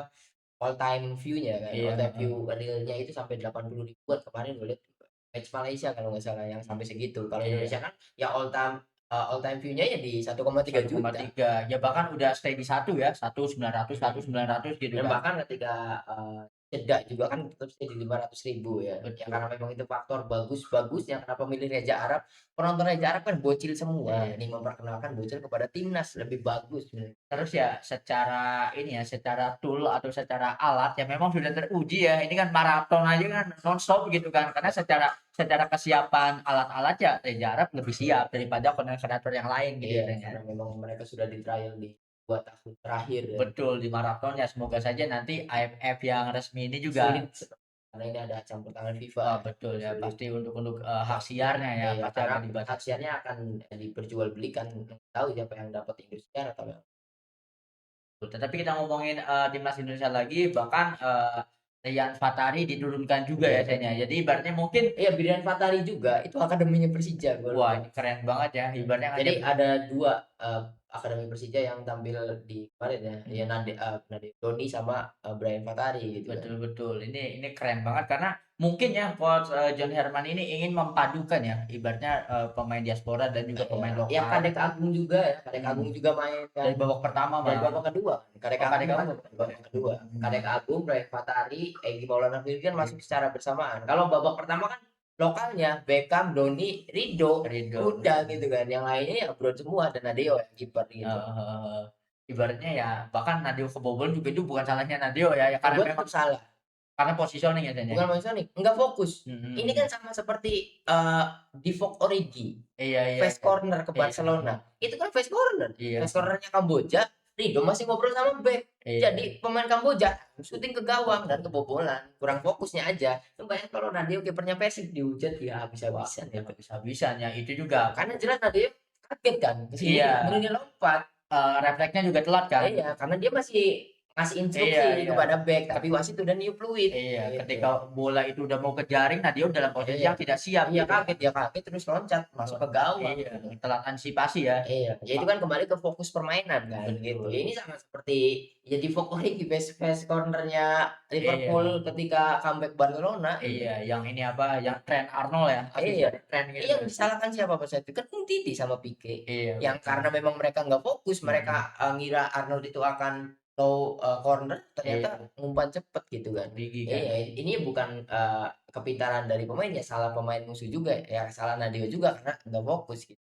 all time view-nya kan, Iya, all time view heeh. real-nya itu sampai 80.000-an kemarin gue lihat match Malaysia kalau nggak salah yang sampai segitu. Kalau Iya, Indonesia kan ya all time view-nya ya di 1,3 juta. 1,3. Ya bahkan udah stay di 1 ya, 1.900, Mhm. 1.900 gitu Dan kan. bahkan ketika, jeda juga kan tetap stay di 500.000 ya. Ya Betul. karena memang itu faktor bagusnya kenapa milih Reza Arab, penonton Reza Arab kan bocil semua, Iya. ini memperkenalkan bocil kepada timnas lebih bagus sebenarnya. Terus ya secara ini ya, secara tool atau secara alat ya memang sudah teruji ya. Ini kan maraton aja kan nonstop gitu kan. Karena secara secara kesiapan alat-alat ya Reza Arab lebih siap daripada konten-kreator yang lain gitu Iya, biasanya. karena memang mereka sudah di-trial di 2 tahun terakhir ya. Betul, di maraton ya semoga saja nanti AFF yang resmi ini juga Sulit karena ini ada campur tangan FIFA ya, betul ya sulit. pasti untuk, hak siarnya ya Iya, pasti karena akan dibatasi. hak siarnya akan diperjualbelikan, tahu siapa yang dapat Indosiar atau yang Tetapi kita ngomongin, timnas Indonesia lagi bahkan, Rian Fatari diturunkan juga ya iya. kayaknya. Jadi ibaratnya mungkin Iya, Brian Fatari juga, itu akademinya Persija gua wah lihat. ini keren banget ya ibaratnya kan Jadi dia ada 2 akademi Persija yang tampil di kemarin ya, ya mhm. Doni sama, Brian Fatari gitu kan. Betul betul. Ini keren banget karena mungkin ya coach, John Herman ini ingin memadukan ya ibaratnya, pemain diaspora dan juga Iya, pemain ya lokal. Kadek Agung juga ya, Kadek Agung Mhm. juga main kan. Dari babak pertama Dari malah. babak kedua, Kadek Oh Agung Kadek masuk Agung? dari babak kedua. Kadek Mhm. Agung, Brian Fatari, Egy Maulana Fikri kan masuk Iya. secara bersamaan. Kalau babak pertama kan lokalnya Beckham, Doni, Rido, Ridho, udah gitu kan. Yang lainnya ya abroad semua dan Nadeo yang kiper gitu. heeh heeh. Ibaratnya ya bahkan Nadeo kebobolan juga itu bukan salahnya Nadeo ya, ya Ya karena buat memang tetap salah. karena positioning ya Sen ya? Bukan maksudnya nih, enggak fokus. Ini kan Mhm. sama seperti, Divock Origi, Iya iya fast iya. corner ke Iya, heeh. Barcelona. Itu kan fast corner. Iya, Fast heeh. corner-nya Kamboja, Ridho masih ngobrol sama bek. Iya. Jadi pemain Kamboja syuting ke gawang dan kebobolan, kurang fokusnya aja. Lu bayangin kalau Nadio kipernya Persib dihujat ya Wah, habis-habisan ya itu. habis-habisan ya itu juga Karena jelas Nadio kaget kan, ke sini iya, mending dia lompat. refleksnya juga telat kan? Iya, karena dia masih ngasih Iya instruksi iya. kepada bek, tapi wasit udah niup fluid Iya, gitu. ketika bola itu udah mau ke jaring, nah dia dalam posisi Iya. yang tidak siap Iya gitu kan. kaget, dia kaget terus loncat masuk Heeh. ke gawang Iya, gitu. telat antisipasi ya. Iya, ya itu Pak kan kembali ke fokus permainan kan gitu. betul. Ya ini sama seperti ya di Origi fast corner-nya Liverpool Iya ketika comeback Barcelona gitu. iya, yang ini apa, yang Trent Arnold ya, Iya, asistennya Trent gitu yang kan. disalahkan siapa pas itu? Kan Umtiti sama Pique. Iya Yang betul. karena memang mereka nggak fokus, mereka Mhm. ngira Arnold itu akan corner, ternyata Iya, ngumpan cepet gitu kan. Origi kan. Iya, ini bukan kepintaran dari pemain ya, salah pemain musuh juga ya, salah Nadio juga karena nggak fokus gitu.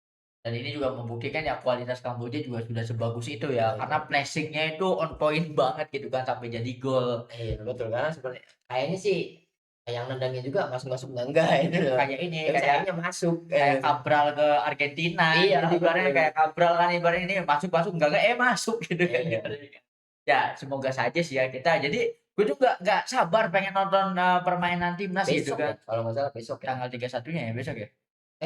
Dan ini juga membuktikan ya kualitas Kamboja juga sudah sebagus itu ya, Iya, karena flashing-nya itu on point banget gitu kan sampai jadi gol. iya betul, karena seperti kayaknya sih yang nendangnya juga masuk-masuk enggak itu loh. Kayak ini, Tapi kayak sayangnya masuk. kayak Cabral ke Argentina Iya gitu ibaratnya, betul. kayak Cabral kan ibaratnya ini masuk-masuk enggak, masuk gitu kan Iya. ibaratnya. Ya semoga saja sih ya kita jadi gue tuh nggak sabar pengen nonton, permainan timnas gitu Besok kan. ya, kalau nggak salah besok ya. Tanggal 31-nya ya besok ya?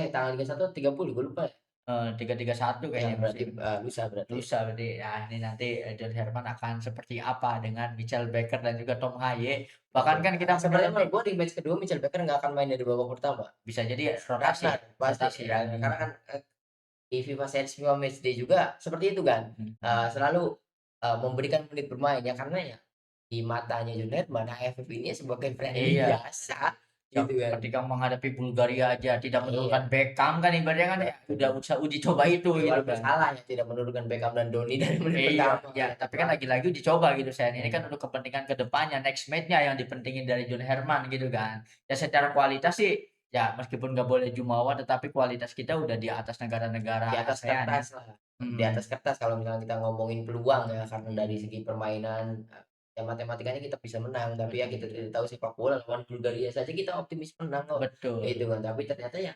Tanggal 31 atau 30 gue lupa ya. 3, 31 Ya kayaknya berarti masih. lusa berarti. Lusa berarti. Nah, ini nanti, John Herman akan seperti apa dengan Michael Baker dan juga Tom Haye. Bahkan Betul. kan kita punya Sebenarnya nanti menurut gua di match kedua Michael Becker nggak akan main dari babak pertama. bisa jadi rotasi, Ragnar pasti rotasi ya, ya. karena kan di FIFA Series FIFA Matchday juga seperti itu kan. Mhm. Selalu memberikan menit bermain ya karena ya di matanya Junet mana AFF ini sebagai friendly Iya. biasa Ya, gitu kan. ketika menghadapi Bulgaria aja tidak Iya, menurunkan Beckham kan ibaratnya kan ya udah uji coba itu ya gitu walaupun kan. salah ya tidak menurunkan Beckham dan Doni dari menit Iya, pertama ya ya. tapi kan lagi-lagi uji coba gitu Sen. Ini kan Hmm. untuk kepentingan ke depannya, next match-nya yang dipentingin dari John Herman gitu kan. Ya secara kualitas sih ya meskipun nggak boleh jumawa tetapi kualitas kita udah di atas Di negara-negara atas ASEAN ya. kertas lah. Di atas Mhm. kertas kalau misalnya kita ngomongin peluang ya, karena dari Mhm. segi permainan, ya matematikanya kita bisa menang, tapi ya kita Mhm. tidak tahu sepak bola lawan Bulgaria saja kita optimis menang kok, Betul. gitu kan. Tapi ternyata ya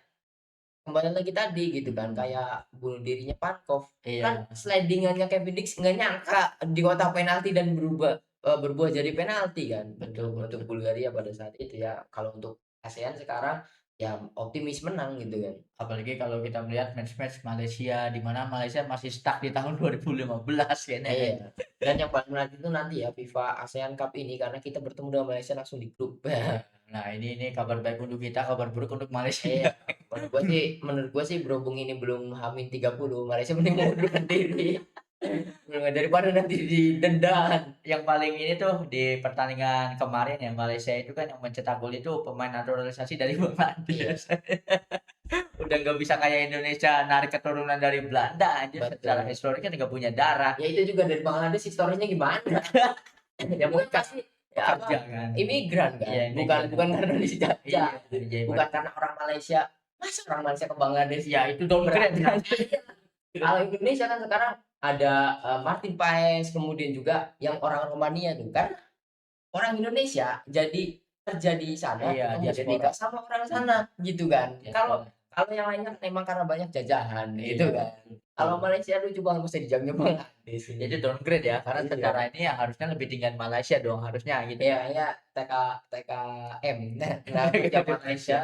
kembali lagi tadi gitu kan, Mhm. kayak bunuh dirinya Pankov, kan Iya, sliding-annya Kevin Dix nggak nyangka di kotak penalti dan berbuah jadi penalti kan betul untuk betul. Bulgaria pada saat itu ya. Kalau untuk ASEAN sekarang ya optimis menang gitu kan. Apalagi kalau kita melihat match-match Malaysia, di mana Malaysia masih stuck di tahun 2015 kayaknya kan. Iya, dan yang paling menarik itu nanti ya FIFA ASEAN Cup ini karena kita bertemu dengan Malaysia langsung di grup. Iya. Nah, ini kabar baik untuk kita, kabar buruk untuk Iya, Malaysia. menurut gua sih berhubung ini belum H-30, Malaysia mending mengundurkan diri. Daripada nanti didenda. Yang paling ini tuh di pertandingan kemarin ya Malaysia itu kan yang mencetak gol itu pemain naturalisasi dari Iya, Bangladesh. Udah nggak bisa kayak Indonesia narik keturunan dari Belanda aja secara betul. historik kan nggak punya darah. Ya itu juga dari Bangladesh historinya gimana? Ya Dia kan mungkin kan pasti ya pekerja apa? kan. Imigran kan, Iya bukan imigran. bukan karena dijajah, Iya, iya bukan ibaratnya. karena orang Malaysia. Masa orang Malaysia ke Bangladesh Ya itu downgrade kan. Kalau Indonesia kan sekarang ada Martin Paes, kemudian juga yang orang Romania tuh kan orang Indonesia jadi kerja di sana, Iya, kemudian diaspora. nikah sama orang sana gitu kan. Kalau Diaspora. kalau yang lainnya memang karena banyak jajahan gitu Iya, kan. Kalau betul. Malaysia lucu banget mesti dijangnya Bangladesh Jadi ini. downgrade ya, karena secara Iya. ini ya harusnya lebih tinggi Malaysia dong harusnya gitu Iya, kan. iya TKM. Nah, kerja Malaysia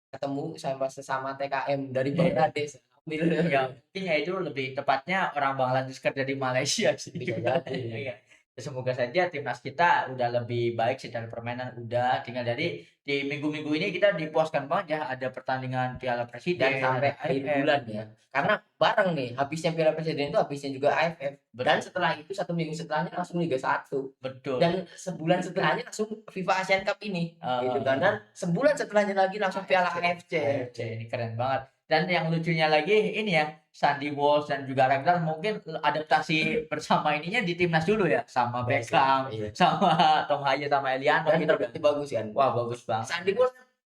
ketemu sama sesama TKM dari Iya. Bangladesh. Ambil Ya, mungkin ya itu lebih tepatnya orang Bangladesh kerja di Malaysia sih. bisa jadi. Iya. Ya, semoga saja timnas kita udah lebih baik secara permainan udah tinggal jadi di minggu-minggu ini kita dipuaskan banget ya ada pertandingan Piala Dan Presiden, sampai ada akhir AFF. bulan ya. Karena bareng nih, habisnya Piala Presiden itu habisnya juga AFF. Dan Betul, setelah itu 1 minggu setelahnya langsung Liga 1. betul. Dan sebulan setelahnya langsung FIFA Asian Cup ini. Gitu kan. Dan Heeh. sebulan setelahnya lagi langsung Piala AFC. AFC ini keren banget. Dan yang lucunya lagi ini ya, Sandy Walsh dan juga Ragnar mungkin adaptasi bersama ininya di timnas dulu ya, sama Biasa. Beckham, Iya. sama Tom Haye sama Eliano Dan gitu kan. terbukti bagus kan. Wah, bagus banget. Sandy Bos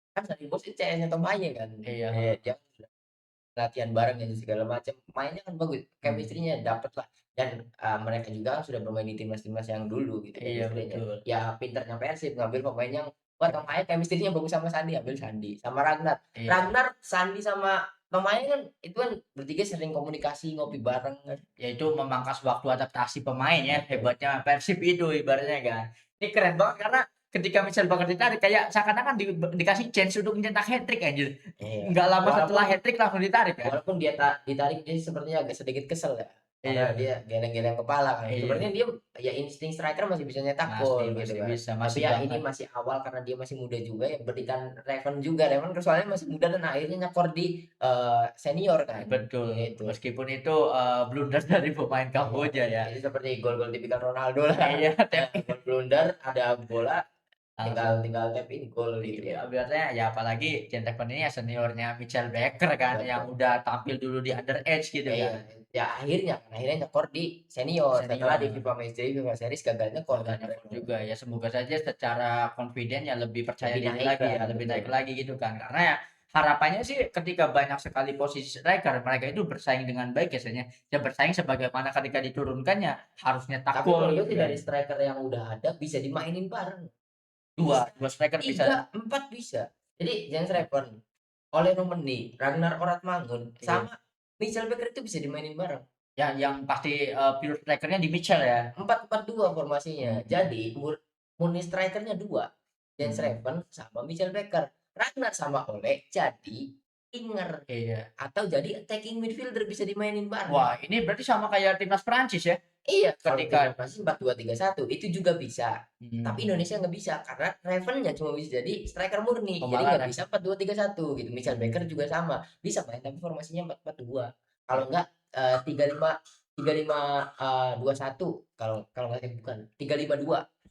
kan Sandy Bos itu CS-nya Tom Haye kan. Iya, Dia latihan bareng dan segala macam. Mainnya kan bagus, hmm, chemistry-nya dapet lah. Dan mereka juga sudah bermain di timnas-timnas yang dulu gitu iya chemistry-nya. betul. Ya pinternya Persib ngambil pemain yang wah Tom Haye chemistry-nya bagus sama Sandi, ambil Sandi. Sama Ragnar. Iya. Ragnar, Sandi sama Tom Haye kan itu kan bertiga sering komunikasi, ngopi bareng kan. Ya itu memangkas waktu adaptasi pemain ya, Betul. hebatnya Persib itu ibaratnya kan. Ini keren banget karena ketika Michel Bakar ditarik kayak seakan-akan dikasih chance untuk nyetak hat-trick anjir. Iya. Nggak lama Walaupun setelah hat-trick langsung ditarik kan. Walaupun dia ditarik dia sepertinya agak sedikit kesel ya, karena Iya, dia geleng-geleng kepala kan. Sebenarnya iya. dia ya insting striker masih bisa nyetak Masih gol gitu masih kan. bisa, Tapi masih ya ini banget. masih awal karena dia masih muda juga ya berikan Raven juga. Raven kan soalnya masih muda dan akhirnya nyekor di senior kan. Betul, Gitu. meskipun itu, blunder dari pemain Iya, Kamboja ya. itu seperti gol-gol tipikal Ronaldo lah. Iya, tap Gol blunder, ada bola, tinggal langsung tinggal tap in gol gitu iya, kan. ibaratnya ya apalagi Jentepon ini ya seniornya Michael Becker kan, yang Betul. udah tampil dulu di Underage gitu Iya, kan, ya akhirnya nyekor di senior. Setelah di senior. FIFA Matchday, FIFA Series gagal nyekor kan Gagal nyekor Raven. juga ya semoga saja secara confident ya lebih percaya Lebih diri naik lagi lah, ya, lebih betul. naik lagi gitu kan. Karena ya harapannya sih ketika banyak sekali posisi striker, mereka itu bersaing dengan baik biasanya. Ya bersaing sebagaimana ketika diturunkannya harus nyetak Tapi gol menurut gue gitu sih kan. dari striker yang udah ada bisa dimainin bareng. Dua Bisa, dua striker bisa 3, 4 bisa. Jadi Jens Reven, Ole Rummenigge, Ragnar Oratmangun, iya. sama Michel Becker itu bisa dimainin bareng. Ya yang pasti, pure striker-nya di Mitchell ya? 4-4-2 formasinya. Mhm, Jadi murni strikernya 2, Jens mhm. Reven sama Michel Becker. Ragnar sama Ole jadi winger Iya. atau jadi attacking midfielder bisa dimainin bareng. Wah, ini berarti sama kayak timnas Prancis ya? Iya, kalau timnas Ketika Prancis 4-2-3-1 itu juga bisa. Tapi mhm, Indonesia nggak bisa karena Raven-nya cuma bisa jadi striker murni. Jadi pemalas nggak ya? bisa 4-2-3-1 gitu. Michel Becker Mhm. juga sama. Bisa main tapi formasinya 4-4-2. Kalau nggak 3-5 2-1 kalau kalau nggak bukan 3-5-2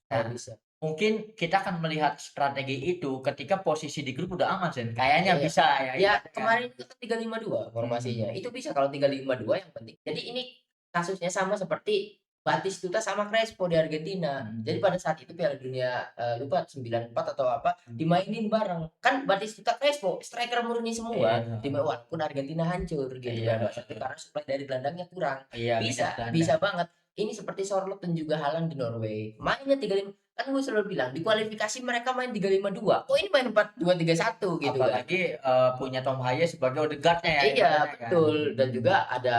kalau Nah, bisa. mungkin kita akan melihat strategi itu ketika posisi di grup udah aman, Sen. Kayaknya Iya. bisa ya Ya ibaratnya kan. kemarin itu kan 3-5-2 formasinya. Mhm, Itu bisa kalau 3-5-2 yang penting. Jadi ini kasusnya sama seperti Batistuta sama Crespo di Argentina. Jadi mhm, pada saat itu Piala Dunia lupa 94 atau apa mhm. dimainin bareng. Kan Batistuta Crespo striker murni semua. Iya, Walaupun Argentina hancur gitu iya, kan. Waktu itu karena suplai dari gelandangnya kurang. iya, minus Bisa, Belanda. bisa banget. Ini seperti Sorloth dan juga Haaland di Norway. Mainnya 35 kan gue selalu bilang di kualifikasi mereka main 3-5-2. Kok ini main 4-2-3-1 gitu kan. Apalagi, punya Tom Haye sebagai Odegaard-nya ya Iya ibaratnya kan. betul dan Mhm. juga ada,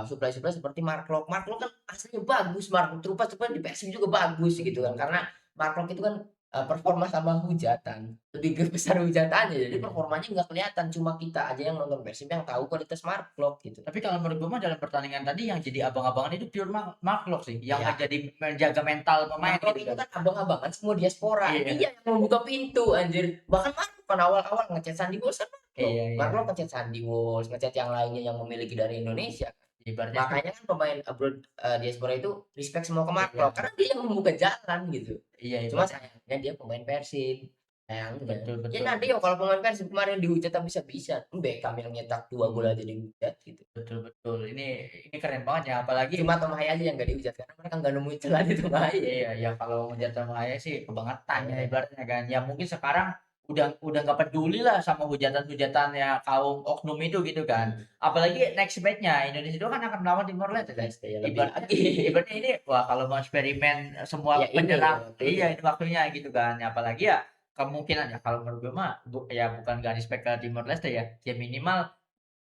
suplai-suplai seperti Mark Klok. Mark Klok kan aslinya bagus, Mark Rupa-rupa di PSV juga bagus gitu kan, karena Mark Klok itu kan, performa sama hujatan, lebih ke besar hujatannya jadi Iya. performanya nggak kelihatan, cuma kita aja yang nonton PSV yang tahu kualitas Mark Klok gitu. Tapi kalau menurut gue mah dalam pertandingan tadi yang jadi abang-abangan itu pure Mark Klok sih, yang Iya, menjadi menjaga mental pemain Mark Klok gitu itu kan. kan abang-abangan semua diaspora, Iya, dia yang membuka pintu anjir, bahkan Mark Klok kan awal-awal nge-chat Sandy Walsh kan iya, Mark iya. Klok nge-chat Sandy Walsh, nge-chat yang lainnya yang memiliki dari Indonesia. Ibaratnya kan Makanya kan pemain abroad, diaspora itu respect semua ke Mark iya, Klok, karena dia yang membuka jalan gitu. iya Cuma ibaratnya sayangnya dia pemain Persib, sayangnya. betul, Ya betul. Nadio kalau pemain Persib kemarin dihujat habis-habisan, Beckham yang nyetak 2 gol Mhm, aja dihujat gitu. betul, betul. Ini keren banget ya apalagi Cuma Tomahaya aja yang nggak dihujat karena mereka nggak nemuin celah di Tomahaya. iya, ya kalau ngejar sama Haye sih kebangetan ya Heeh, ibaratnya kan. Ya mungkin sekarang udah nggak peduli lah sama hujatan-hujatan ya kaum oknum itu gitu kan. mhm. Apalagi next match-nya Indonesia itu kan akan melawan Timor Leste Timor kan. Leste ya lebih Ibaratnya lagi. ibaratnya ini wah kalau mau eksperimen semua Ya ini penyerang iya waktunya. ini waktunya gitu kan. Apalagi ya kemungkinan ya kalau menurut gue mah ya bukan nggak respect ke Timor Leste ya. Ya minimal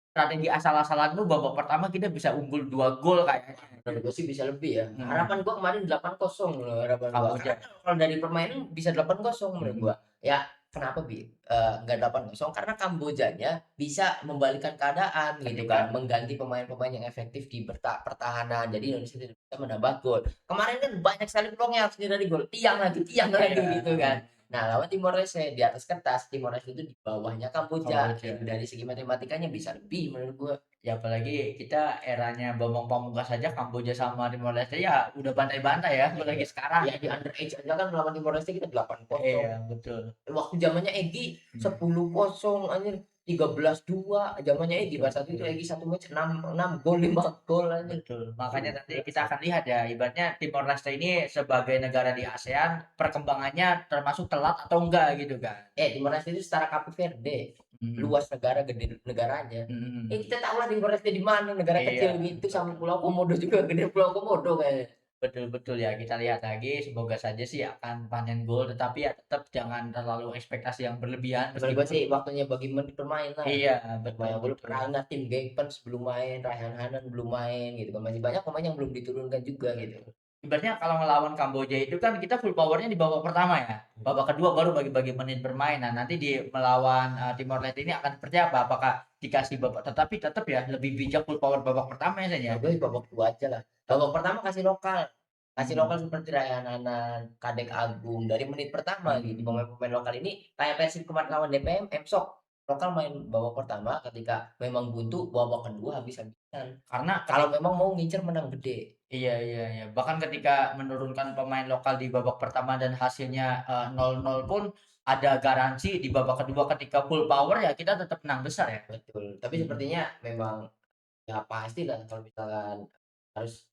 strategi asal-asalan lu babak pertama kita bisa unggul 2 gol kayaknya. Menurut gue sih bisa lebih ya. Harapan Mhm. gua kemarin 8-0 loh harapan gua. Karena Kamboja. kalau dari permainan bisa 8-0 menurut Mhm. gua. Ya kenapa nggak 8-0 karena Kambojanya bisa membalikan keadaan gitu Ketika kan, mengganti pemain-pemain yang efektif di pertahanan. Jadi Indonesia tidak bisa menambah gol. Kemarin kan banyak sekali peluang yang harus dari gol, tiang lagi iya, gitu kan. Nah, lawan Timor Leste di atas kertas, Timor Leste itu di bawahnya Kamboja gitu. Kamboja. Dari segi matematikanya bisa lebih menurut gua. Ya apalagi kita eranya Bambang Pamungkas saja Kamboja sama Timor Leste ya udah bantai-bantai ya, apalagi Iya. sekarang Ya di gitu. underage aja kan melawan Timor Leste kita 8-0. Iya, betul. Waktu zamannya Egy Mhm, 10-0 anjir, 13-2 zamannya Egy betul, pada saat itu betul. Egy satu match 6 6 gol 5 gol anjir. Betul. Makanya nanti kita Berasa. akan lihat ya, ibaratnya Timor Leste ini sebagai negara di ASEAN perkembangannya termasuk telat atau enggak gitu kan. Timor Leste itu setara Cape Verde. Mhm, Luas negara, gede negaranya. mhm. Kita tahu lah Timor Leste di mana, negara Iya, kecil gitu sama betul. Pulau Komodo juga gede Pulau Komodo kayaknya. Betul, betul ya, kita lihat lagi semoga saja sih akan panen gol tetapi ya tetap jangan terlalu ekspektasi yang berlebihan Menurut gue meskipun sih waktunya bagi menit bermain lah. iya, betul, Bermain belum betul. Raina tim Gekpens belum main, Raihan Hanan belum main gitu kan. Masih banyak pemain yang belum diturunkan juga gitu. Betul. Ibaratnya kalau ngelawan Kamboja itu kan kita full power-nya di babak pertama ya. Babak kedua baru bagi-bagi menit bermain. Nah, nanti di melawan Timor Leste ini akan seperti apa? Apakah dikasih babak tetapi tetap ya lebih bijak full power babak pertama ya Sen ya? Menurut gue babak kedua aja lah. Babak pertama kasih lokal. Kasih lokal Mhm, seperti Ryan Nanan, Kadek Agung dari menit pertama gitu. mhm. Pemain-pemain lokal ini kayak Persib kemarin lawan DPM, sok. Lokal main babak pertama ketika memang buntu, babak kedua habis-habisan. Karena Kalau ketik memang mau ngincer menang gede. iya, iya, iya. Bahkan ketika menurunkan pemain lokal di babak pertama dan hasilnya 0-0 pun ada garansi di babak kedua ketika full power ya kita tetap menang besar ya. Betul. Tapi Mhm. sepertinya memang ya pasti lah kalau misalkan harus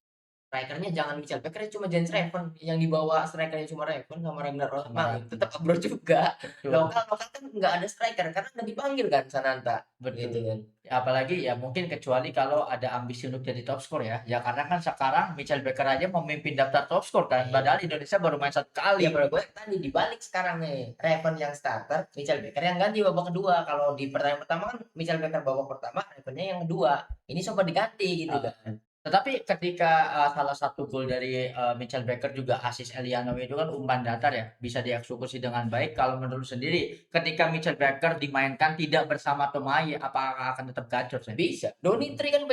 strikernya jangan Michael Becker, cuma Jens Reven yang dibawa strikernya cuma Reven sama Ragnar sama Rotman, Ragnar. tetap abro juga. Betul. Lokal kan nggak ada striker karena nggak dipanggil kan Sananta, Betul. gitu kan. Apalagi ya mungkin kecuali kalau ada ambisi untuk jadi top skor ya. Ya karena kan sekarang Michael Becker aja memimpin daftar top skor kan. Iya. Padahal Indonesia baru main 1 Ya kali. menurut gue tadi dibalik sekarang nih, Reven yang starter, Michael Becker yang ganti babak kedua. Kalau di pertandingan pertama kan Michael Becker babak pertama, Revennya yang kedua. Ini sempat diganti gitu Heeh. kan. Tetapi ketika salah satu gol dari Michael Becker juga asis Eliano itu kan umpan datar ya, bisa dieksekusi dengan baik. Kalau menurut lu sendiri, ketika Michael Becker dimainkan tidak bersama Tomayi, apakah akan tetap gacor sih? Bisa. Donitri kan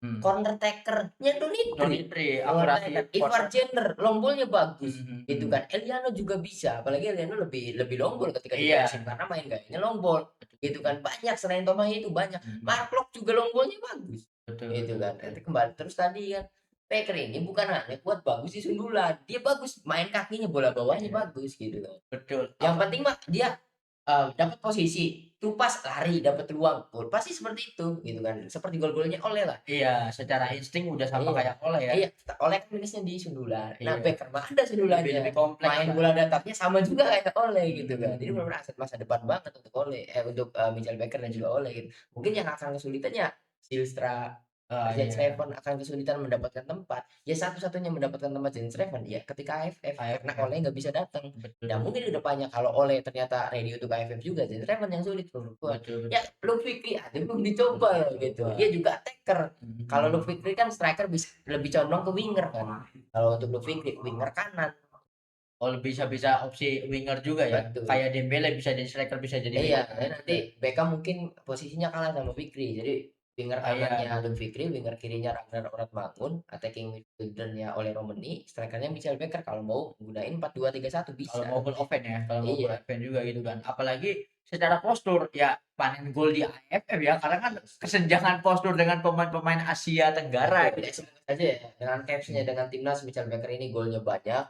Hmm. corner taker-nya Donitri. Donitri, Corner akurasi taker. corner. Ivar Jenner long ball-nya bagus. Mhm, Gitu mhm. kan. Eliano juga bisa. Apalagi Eliano lebih lebih long ball ketika di Iya. Persib karena main gayanya long ball. Gitu kan. Banyak selain Tomayi itu banyak. Mhm. Mark Locke juga long ball-nya bagus. Betul, Gitu betul, kan. betul. Nanti kembali terus tadi kan. Becker ini bukan hanya kuat bagus di sundulan. Dia bagus main kakinya, bola bawahnya Iya, bagus gitu kan. betul. Yang penting mah dia dapat posisi, tuh pas lari, dapat ruang, gol. Pasti seperti itu gitu kan. Seperti gol-golnya Ole lah. Iya, secara insting udah sama Iya, kayak Ole ya. iya, Ole kan finishnya di sundulan. Nah, Iya. Becker mah ada sundulannya. Lebih kompleks Main lah. bola datarnya sama juga kayak Ole gitu kan. Jadi Mhm. benar-benar aset masa depan banget untuk Ole, untuk Michael Becker dan juga Ole gitu. Mungkin yang akan kesulitannya Silstra, Oh, Jens iya. Reven akan kesulitan mendapatkan tempat. Ya satu-satunya mendapatkan tempat Jens Reven ya ketika AFF karena AFF. Ole nggak bisa datang. Betul, Dan mungkin ke depannya kalau Ole ternyata ready untuk AFF juga, Jens Reven yang sulit menurut gua. betul, Ya Luke Fikri aja belum dicoba betul. gitu. Wah. Dia juga attacker. Kalau Mhm. Luke Fikri kan striker bisa lebih condong ke winger kan. Kalau untuk Luke Fikri winger kanan. Oh, bisa opsi winger juga ya? Betul. Kayak Dembele bisa jadi striker, bisa jadi Iya, winger kanan juga. nanti Beckham mungkin posisinya kalah sama Fikri. Jadi winger Ah, iya, kanannya betul. Luke Fikri, winger kirinya Ragnar Oratmangun, attacking midfielder-nya Ole Romeni, strikernya Michael Becker kalau mau gunain 4-2-3-1 Kalau bisa. mau full offense ya, kalau mau full Iya. offense juga gitu kan. Apalagi secara postur ya panen gol di AFF ya, karena kan kesenjangan postur dengan pemain-pemain Asia Tenggara Betul. Ya, gitu. semoga saja ya dengan capsnya dengan timnas Michael Becker ini golnya banyak.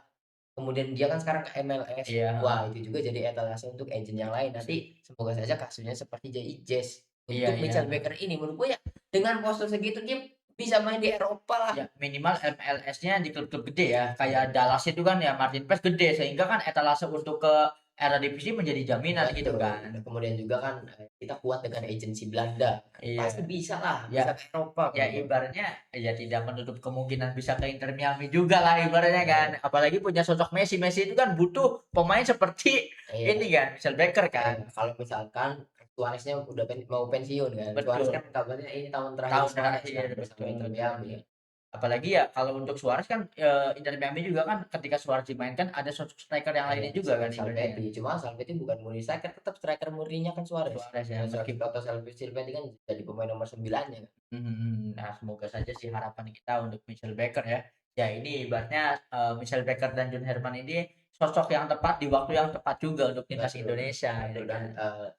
Kemudian dia kan sekarang ke MLS. Iya, Wah, heeh. itu juga jadi etalase untuk agent yang lain. Nanti semoga saja kasusnya seperti Jay Jazz. Iya, Untuk iya. Michael Becker ini menurut gue ya dengan postur segitu dia bisa main di Eropa lah. Ya minimal MLS-nya di klub-klub gede ya. Kayak Dallas itu kan ya Martin Paes gede sehingga kan etalase untuk ke Eredivisie menjadi jaminan gitu Betul. kan. Kemudian juga kan kita kuat dengan agensi Belanda. Iya. Pasti bisa lah, Ya, bisa ke Eropa ya kalau ibaratnya ya tidak menutup kemungkinan bisa ke Inter Miami juga lah ibaratnya kan. Iya. Apalagi punya sosok Messi. Messi itu kan butuh pemain seperti Iya. ini kan, Michael Becker kan. Kalau misalkan Suarez-nya udah mau pensiun kan. Suarez Betul. kan kabarnya ini tahun terakhir Tahun Suarez terakhir kan bersama betul, Inter betul, Miami. betul. Apalagi ya kalau untuk Suarez kan Inter Miami juga kan ketika Suarez dimainkan ada sosok striker yang lainnya juga kan ibaratnya. Salvetti, cuma Salvetti bukan murni striker, tetap striker murninya kan Suarez. Suarez ya Ya, meskipun Toto Salvetti kan jadi pemain nomor 9-nya kan. Nah, semoga saja sih harapan kita untuk Michael Becker ya. Ya ini ibaratnya Michael Becker dan John Herman ini sosok yang tepat di waktu yang tepat juga untuk timnas Betul, Indonesia gitu betul. Dan kan.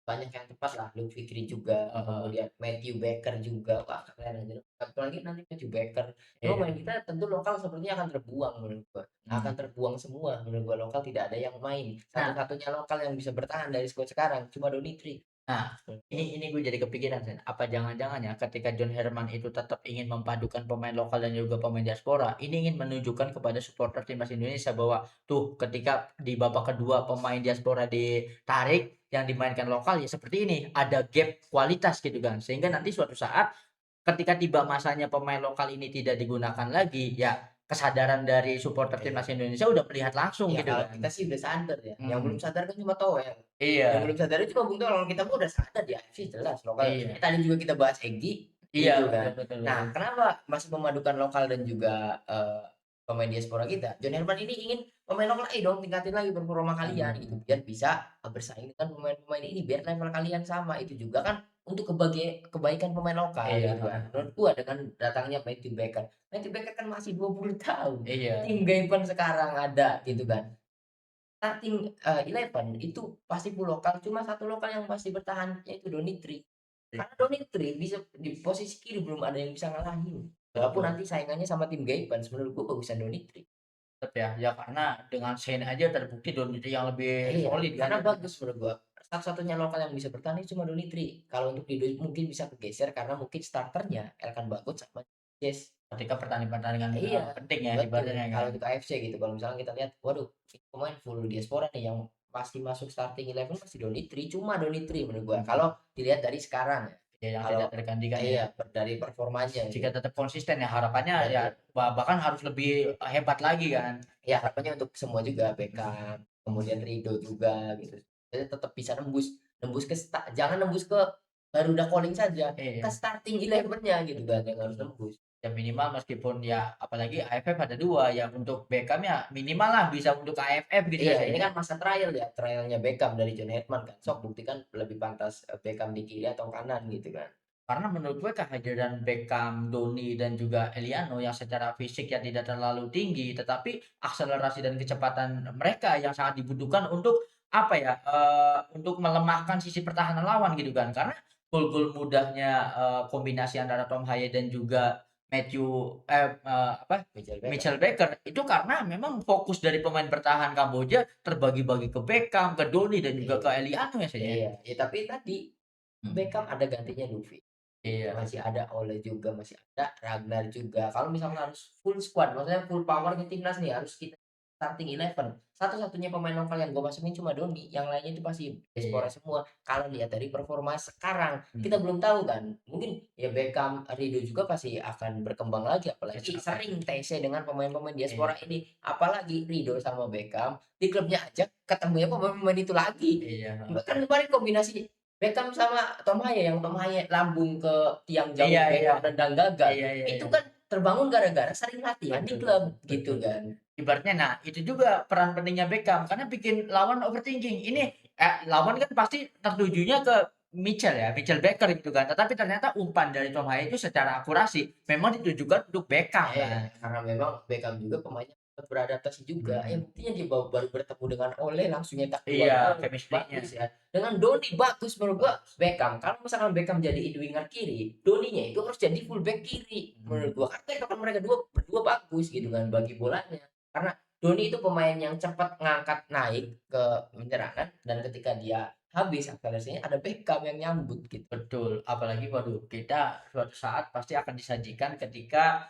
banyak yang tepat lah, Luke Fikri juga, Heeh, kemudian Matthew Baker juga, wah keren aja. Apalagi nanti Matthew Baker. Cuma iya. main kita tentu lokal sepertinya akan terbuang menurut gua. Mhm. Akan terbuang semua menurut gua lokal tidak ada yang main. Nah, Satu-satunya lokal yang bisa bertahan dari squad sekarang cuma Donitri. nah, ini gue jadi kepikiran Sen. Apa jangan-jangan ya ketika John Herman itu tetap ingin memadukan pemain lokal dan juga pemain diaspora, ini ingin menunjukkan kepada supporter timnas Indonesia bahwa tuh ketika di babak kedua pemain diaspora ditarik yang dimainkan lokal ya seperti ini, ada gap kualitas gitu kan. Sehingga nanti suatu saat ketika tiba masanya pemain lokal ini tidak digunakan lagi, ya kesadaran dari supporter Iya. timnas Indonesia udah melihat langsung Ya gitu kalau kan. kita sih udah sadar ya, yang belum Mhm. sadar kan cuma Toel. Yang Iya, belum sadar itu cuma Bung Toel, kalau kita mah udah sadar di AFC jelas lokal. iya. Tadi juga kita bahas Egy, Iya, gitu betul, kan. betul, Nah, betul. kenapa masih memadukan lokal dan juga pemain diaspora kita? John Herman ini ingin pemain lokal, dong tingkatin lagi performa kalian gitu, Mhm. biar bisa bersaing dengan pemain-pemain ini, biar level kalian sama. Itu juga kan untuk kebaikan pemain lokal Iya, gitu kan. heeh. Menurut gua dengan datangnya Matthew Baker. Matthew Baker kan masih 20 tahun. Iya. Tim Gaven sekarang ada gitu kan. Starting 11 itu pasti full lokal, cuma satu lokal yang masih bertahan yaitu Donitri. Karena Donitri bisa di posisi kiri belum ada yang bisa ngalahin. Walaupun Betul. nanti saingannya sama tim Gaven, menurut gua bagusan Donitri. Tetep ya, ya karena dengan Shane aja terbukti Donity yang lebih Iya, solid kan karena ibaratnya. bagus menurut gua. Satu-satunya lokal yang bisa bertahan itu cuma Donitri. Kalau untuk di mungkin bisa kegeser karena mungkin starternya Elkan Bagot sama Jess. ketika pertandingan-pertandingan, Iya, penting ya betul. ibaratnya Kalau kan. untuk AFC gitu, kalau misalnya kita lihat, waduh, ini pemain full diaspora nih, yang pasti masuk starting eleven pasti Donny3, cuma Donny3 menurut gua. Mhm. Kalau dilihat dari sekarang ya, Ya yang kalau tidak tergantikan ya. iya, dari performanya Jika gitu. tetap konsisten ya harapannya ya Betul. bahkan harus lebih hebat lagi kan. Ya harapannya untuk semua juga, Beckham, kemudian Rido juga gitu. Jadi tetap bisa nembus nembus ke jangan nembus ke Garuda Calling saja, ke Iya. starting eleven-nya gitu kan yang harus nembus. Ya minimal meskipun ya apalagi AFF ada 2 ya untuk Beckham ya minimal lah bisa untuk AFF gitu ya Iya, Sen ini ya. kan masa trial ya, trialnya Beckham dari John Herdman kan. Sok buktikan lebih pantas Beckham di kiri atau kanan gitu kan. Karena menurut gue kehadiran Beckham, Doni dan juga Eliano yang secara fisik ya tidak terlalu tinggi, tetapi akselerasi dan kecepatan mereka yang sangat dibutuhkan untuk apa ya, untuk melemahkan sisi pertahanan lawan gitu kan. Karena gol-gol mudahnya, kombinasi antara Tom Haye dan juga apa, Michael Beckham. Mitchell Baker itu karena memang fokus dari pemain bertahan Kamboja terbagi-bagi ke Beckham, ke Doni dan juga Iya, ke Eliano ya Sen ya. iya. Ya tapi tadi Mhm. Beckham ada gantinya Luffy. Iya, Masih ada Ole juga, masih ada Ragnar juga. Kalau misalnya harus full squad, maksudnya full power di timnas nih, harus kita starting eleven. Satu-satunya pemain lokal yang gue masukin cuma Doni, yang lainnya itu pasti diaspora iya. semua. Kalau lihat dari performa sekarang, kita Mhm. belum tahu kan. Mungkin ya Beckham, Rido juga pasti akan berkembang lagi. Ya Apalagi sangat sering TC dengan pemain-pemain iya diaspora ini. Apalagi Rido sama Beckham di klubnya aja ketemunya pemain-pemain itu lagi. iya, heeh. Bahkan kemarin kombinasi Beckham sama Tom Haye, yang Tom Haye lambung ke tiang Iya jauh iya. Beckham nendang gagal. Iya iya Itu iya. kan terbangun gara-gara sering latihan di Betul klub, betul. gitu kan. Ibaratnya nah itu juga peran pentingnya Beckham karena bikin lawan overthinking. Ini, lawan kan pasti tertujunya ke Mitchell ya, Mitchell Baker gitu kan. Tetapi ternyata umpan dari Tom Haye itu secara akurasi memang ditujukan untuk Beckham kan. Karena memang Beckham juga pemainnya cepat beradaptasi juga. Mhm. Buktinya dia baru bertemu dengan Ole langsung nyetak 2 Iya, gol, chemistry-nya. bagus ya. Dengan Doni bagus menurut gua Bagus. Beckham. Kalau misalkan Beckham jadi winger kiri, Doninya itu harus jadi full back kiri menurut Mhm. gua. Karena itu kan mereka dua berdua bagus gitu kan Mhm. bagi bolanya. Karena Doni itu pemain yang cepat ngangkat naik ke penyerangan, dan ketika dia habis akselerasinya ada Beckham yang nyambut gitu. Betul, apalagi waduh kita suatu saat pasti akan disajikan ketika,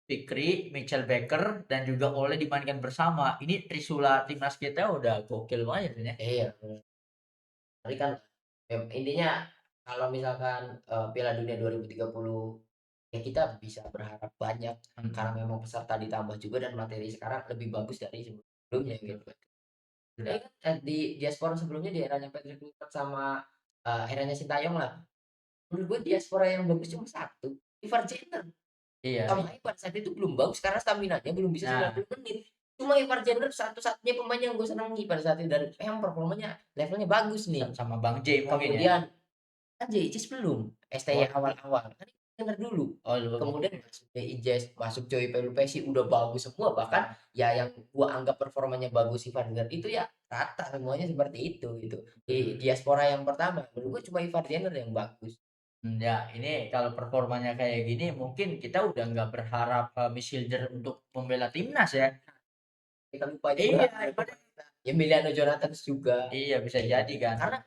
Fikri, Mitchell Baker, dan juga Ole dimainkan bersama. Ini trisula timnas kita udah gokil banget ini ya. Iya, tapi kan intinya kalau misalkan Piala Dunia 2030 ya kita bisa berharap banyak, karena Mhm, memang peserta ditambah juga dan materi sekarang lebih bagus dari sebelumnya betul, gitu. Ya udah kan di diaspora sebelumnya di eranya Patrick Kluivert sama eranya Sintayong lah. Menurut gue diaspora yang bagus cuma satu, Ivar Jenner. iya Tom Haye pada saat itu belum bagus karena stamina-nya belum bisa nah 90 menit. Cuma Ivar Jenner satu-satunya pemain yang gue senangi pada saat itu, dan emang performanya levelnya bagus nih. sama Bang J mungkin ya? Kemudian kan JICS belum, STY Oh awal-awal, kan denger dulu. oh lu Kemudian oke, masuk JICS, masuk Joey Pelupesi udah bagus semua, bahkan heeh, ya yang gua anggap performanya bagus Ivar Jenner itu ya rata semuanya seperti itu gitu. Di betul. diaspora yang pertama menurut gua cuma Ivar Jenner yang bagus. Ya ini kalau performanya kayak gini mungkin kita udah nggak berharap, Miss Hilder untuk membela timnas ya. Kita lupa juga Iya, ada ibaratnya pemain Emiliano Jonathans juga. iya bisa Iya, jadi kan. karena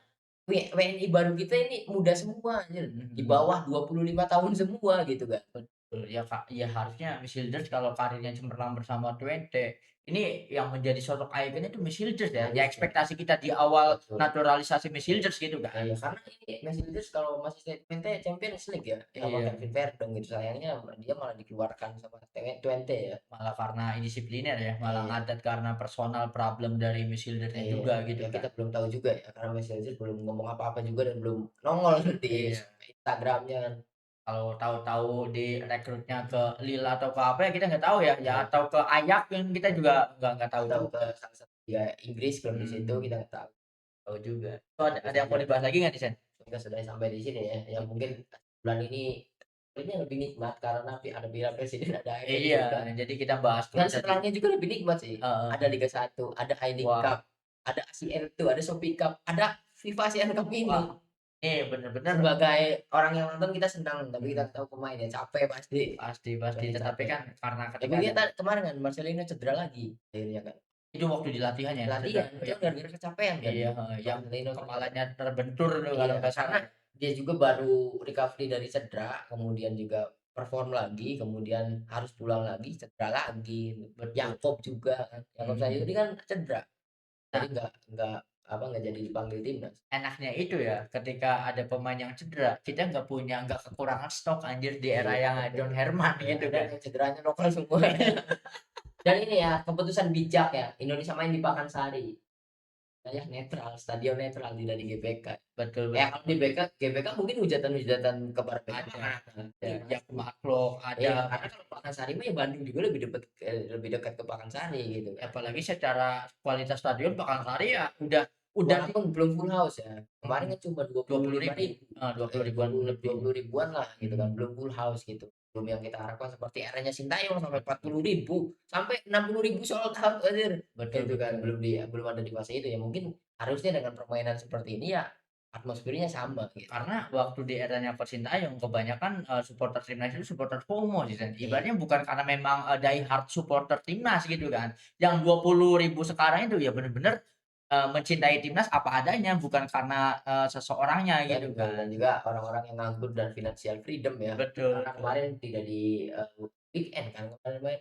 WNI baru kita ini muda semua anjir, Mhm di mhm. bawah 25 tahun semua gitu kan. Betul, ya Kak, ya harusnya Miss Childers kalau karirnya cemerlang bersama Twente, ini yang menjadi sosok ikon itu Miss Childers ya. Ya Harusnya, ekspektasi kita di awal betul. naturalisasi Miss Childers gitu Ya, kan. ya karena ini Messi Leaders kalau masih statementnya Champions League ya, sama Iya, Kevin Verdong gitu, sayangnya dia malah dikeluarkan sama Twente ya. malah karena indisipliner ya, malah Iya, ngadat karena personal problem dari Miss Childersnya iya, juga gitu ya kan. kita belum tahu juga ya, karena Messi Leaders belum ngomong apa-apa juga dan belum nongol di Iya, Instagramnya kan. kalau tahu-tahu direkrutnya ke Lille atau ke apa ya kita nggak tahu ya, ya Ya, atau ke Ajax yang kita juga nggak tahu atau ke juga. salah satu liga Inggris klub di situ Hmm, kita nggak tahu. tahu juga. So, Tunggu ada yang saja. mau dibahas lagi nggak nih Sen? Kita sudah sampai di sini ya. Ya mungkin bulan ini lebih nikmat karena ada Piala Presiden, ada AFF Iya, juga. jadi kita bahas Dan klub tadi. setelahnya juga lebih nikmat sih. Ada Heeh. Liga 1, ada I-League Wah Cup, ada ACL2, ada Shopee Cup, ada FIFA Asian Cup wah, ini. ini bener-bener Sebagai orang yang nonton kita senang, tapi kita mhm, tahu pemain ya capek pasti. pasti pasti, Pasti tetapi capek. kan karena Ya ketika ada buktinya kemarin kan Marcelino cedera lagi akhirnya kan. itu waktu di latihan ya, cedera Latihan itu ya kan gara-gara kecapean kan. iya, heeh, yang Marcelino cedera. kepalanya terbentur tuh kalau Iya, nggak salah karena ya. dia juga baru recovery dari cedera, kemudian juga perform lagi, kemudian harus pulang lagi, cedera lagi. Betul. Yakob juga kan, Yakob Mhm. Sayuri kan cedera, jadi Nah, nggak jadi dipanggil timnas. enaknya itu ya ketika ada pemain yang cedera, kita nggak kekurangan stok anjir di era Iya, yang betul. John Herman Ya, gitu ada kan. yang cederanya lokal semua. Dan ini ya, keputusan bijak ya, Indonesia main di Pakansari. Kayak netral, stadion netral, tidak di GBK. Betul Ya betul. kalau di GBK mungkin hujatan-hujatan kabar Ada Bendera. ya, Iya yang pasti. Marlow ada, Iya, karena kalau Pakansari mah ya Bandung juga lebih dekat ke Pakansari gitu kan. apalagi secara kualitas stadion Pakansari ya udah di Walaupun belum full house ya. Kemarin mhm, kan cuma dua dua puluh puluh lima ribu, ribu, 20.000-an dua lebih. puluh ribuan lah gitu kan, Mhm. belum full house gitu. Belum yang kita harapkan seperti eranya Sintayong sampai 40.000, sampai 60.000 sold out anjir. Betul Itu kan betul. belum ada di fase itu ya. Mungkin harusnya dengan permainan seperti ini ya atmosfernya sama gitu. Karena waktu di eranya Coach Sintayong kebanyakan, supporter timnas itu supporter FOMO sih, dan Iya, ibaratnya bukan karena memang, die hard supporter timnas gitu kan. Yang 20.000 sekarang itu ya bener-bener, mencintai timnas apa adanya, bukan karena, seseorangnya gitu betul. Dan kan. juga orang-orang yang nganggur dan financial freedom ya. Betul Karena betul. kemarin tidak di weekend kan, kemarin main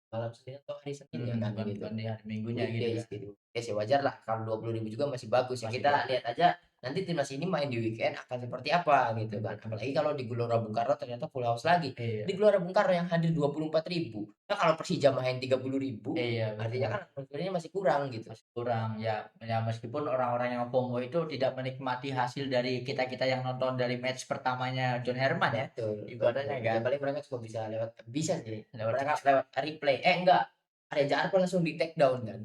malam Senin atau hari Senin ya kan gitu. Bukan di hari Minggunya gitu Weekdays kan. gitu. Ya sih wajar lah kalau 20.000 juga masih bagus ya. Masih Kita bagus. lihat aja nanti timnas ini main di weekend akan seperti apa gitu kan. Betul. Apalagi kalau di Gelora Bung Karno ternyata full house lagi. Di Iya Gelora Bung Karno yang hadir 24.000. Nah kalau Persija main 30.000, iya artinya betul. kan atmosfernya masih kurang gitu. Masih kurang, ya meskipun orang-orang yang FOMO itu tidak menikmati hasil dari kita-kita yang nonton dari match pertamanya John Herman ya, Betul, betul. ibaratnya Ya kan, paling mereka cuma bisa sih. lewat Mereka lewat replay. Enggak. Reza Arpan langsung di take down kan.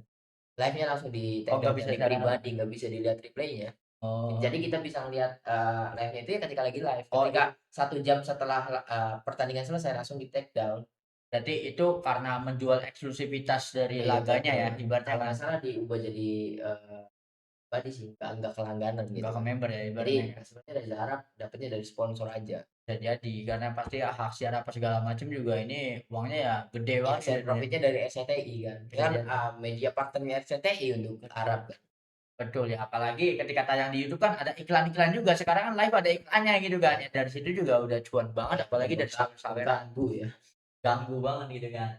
Live-nya langsung di oh take nggak down bisa dari secara pribadi, nggak bisa dilihat replaynya. Jadi oh kita bisa ngelihat, live-nya itu ya ketika lagi live, oh ketika 1 jam setelah, pertandingan selesai langsung di-take down. berarti itu karena menjual eksklusivitas dari Iya laganya ya, betul, ibaratnya kalau kan, nggak salah diubah jadi, pribadi sih, nggak kelangganan gitu nggak ke kan. member ya Jadi ibaratnya kan. sebenarnya Reza Arab dapatnya dari sponsor aja. Bisa jadi, karena pasti hak siar apa segala macam juga ini uangnya ya gede Ya banget share gitu ya. profit-nya dari RCTI kan, Bisa kan, jadi. media partnernya RCTI untuk Betul. Arab kan. Betul ya, apalagi ketika tayang di YouTube kan ada iklan-iklan juga, sekarang kan live ada iklannya gitu kan, Ya, ya dari situ juga udah cuan banget ya apalagi dari mengganggu sawer-saweran, mengganggu ya. ganggu banget gitu kan.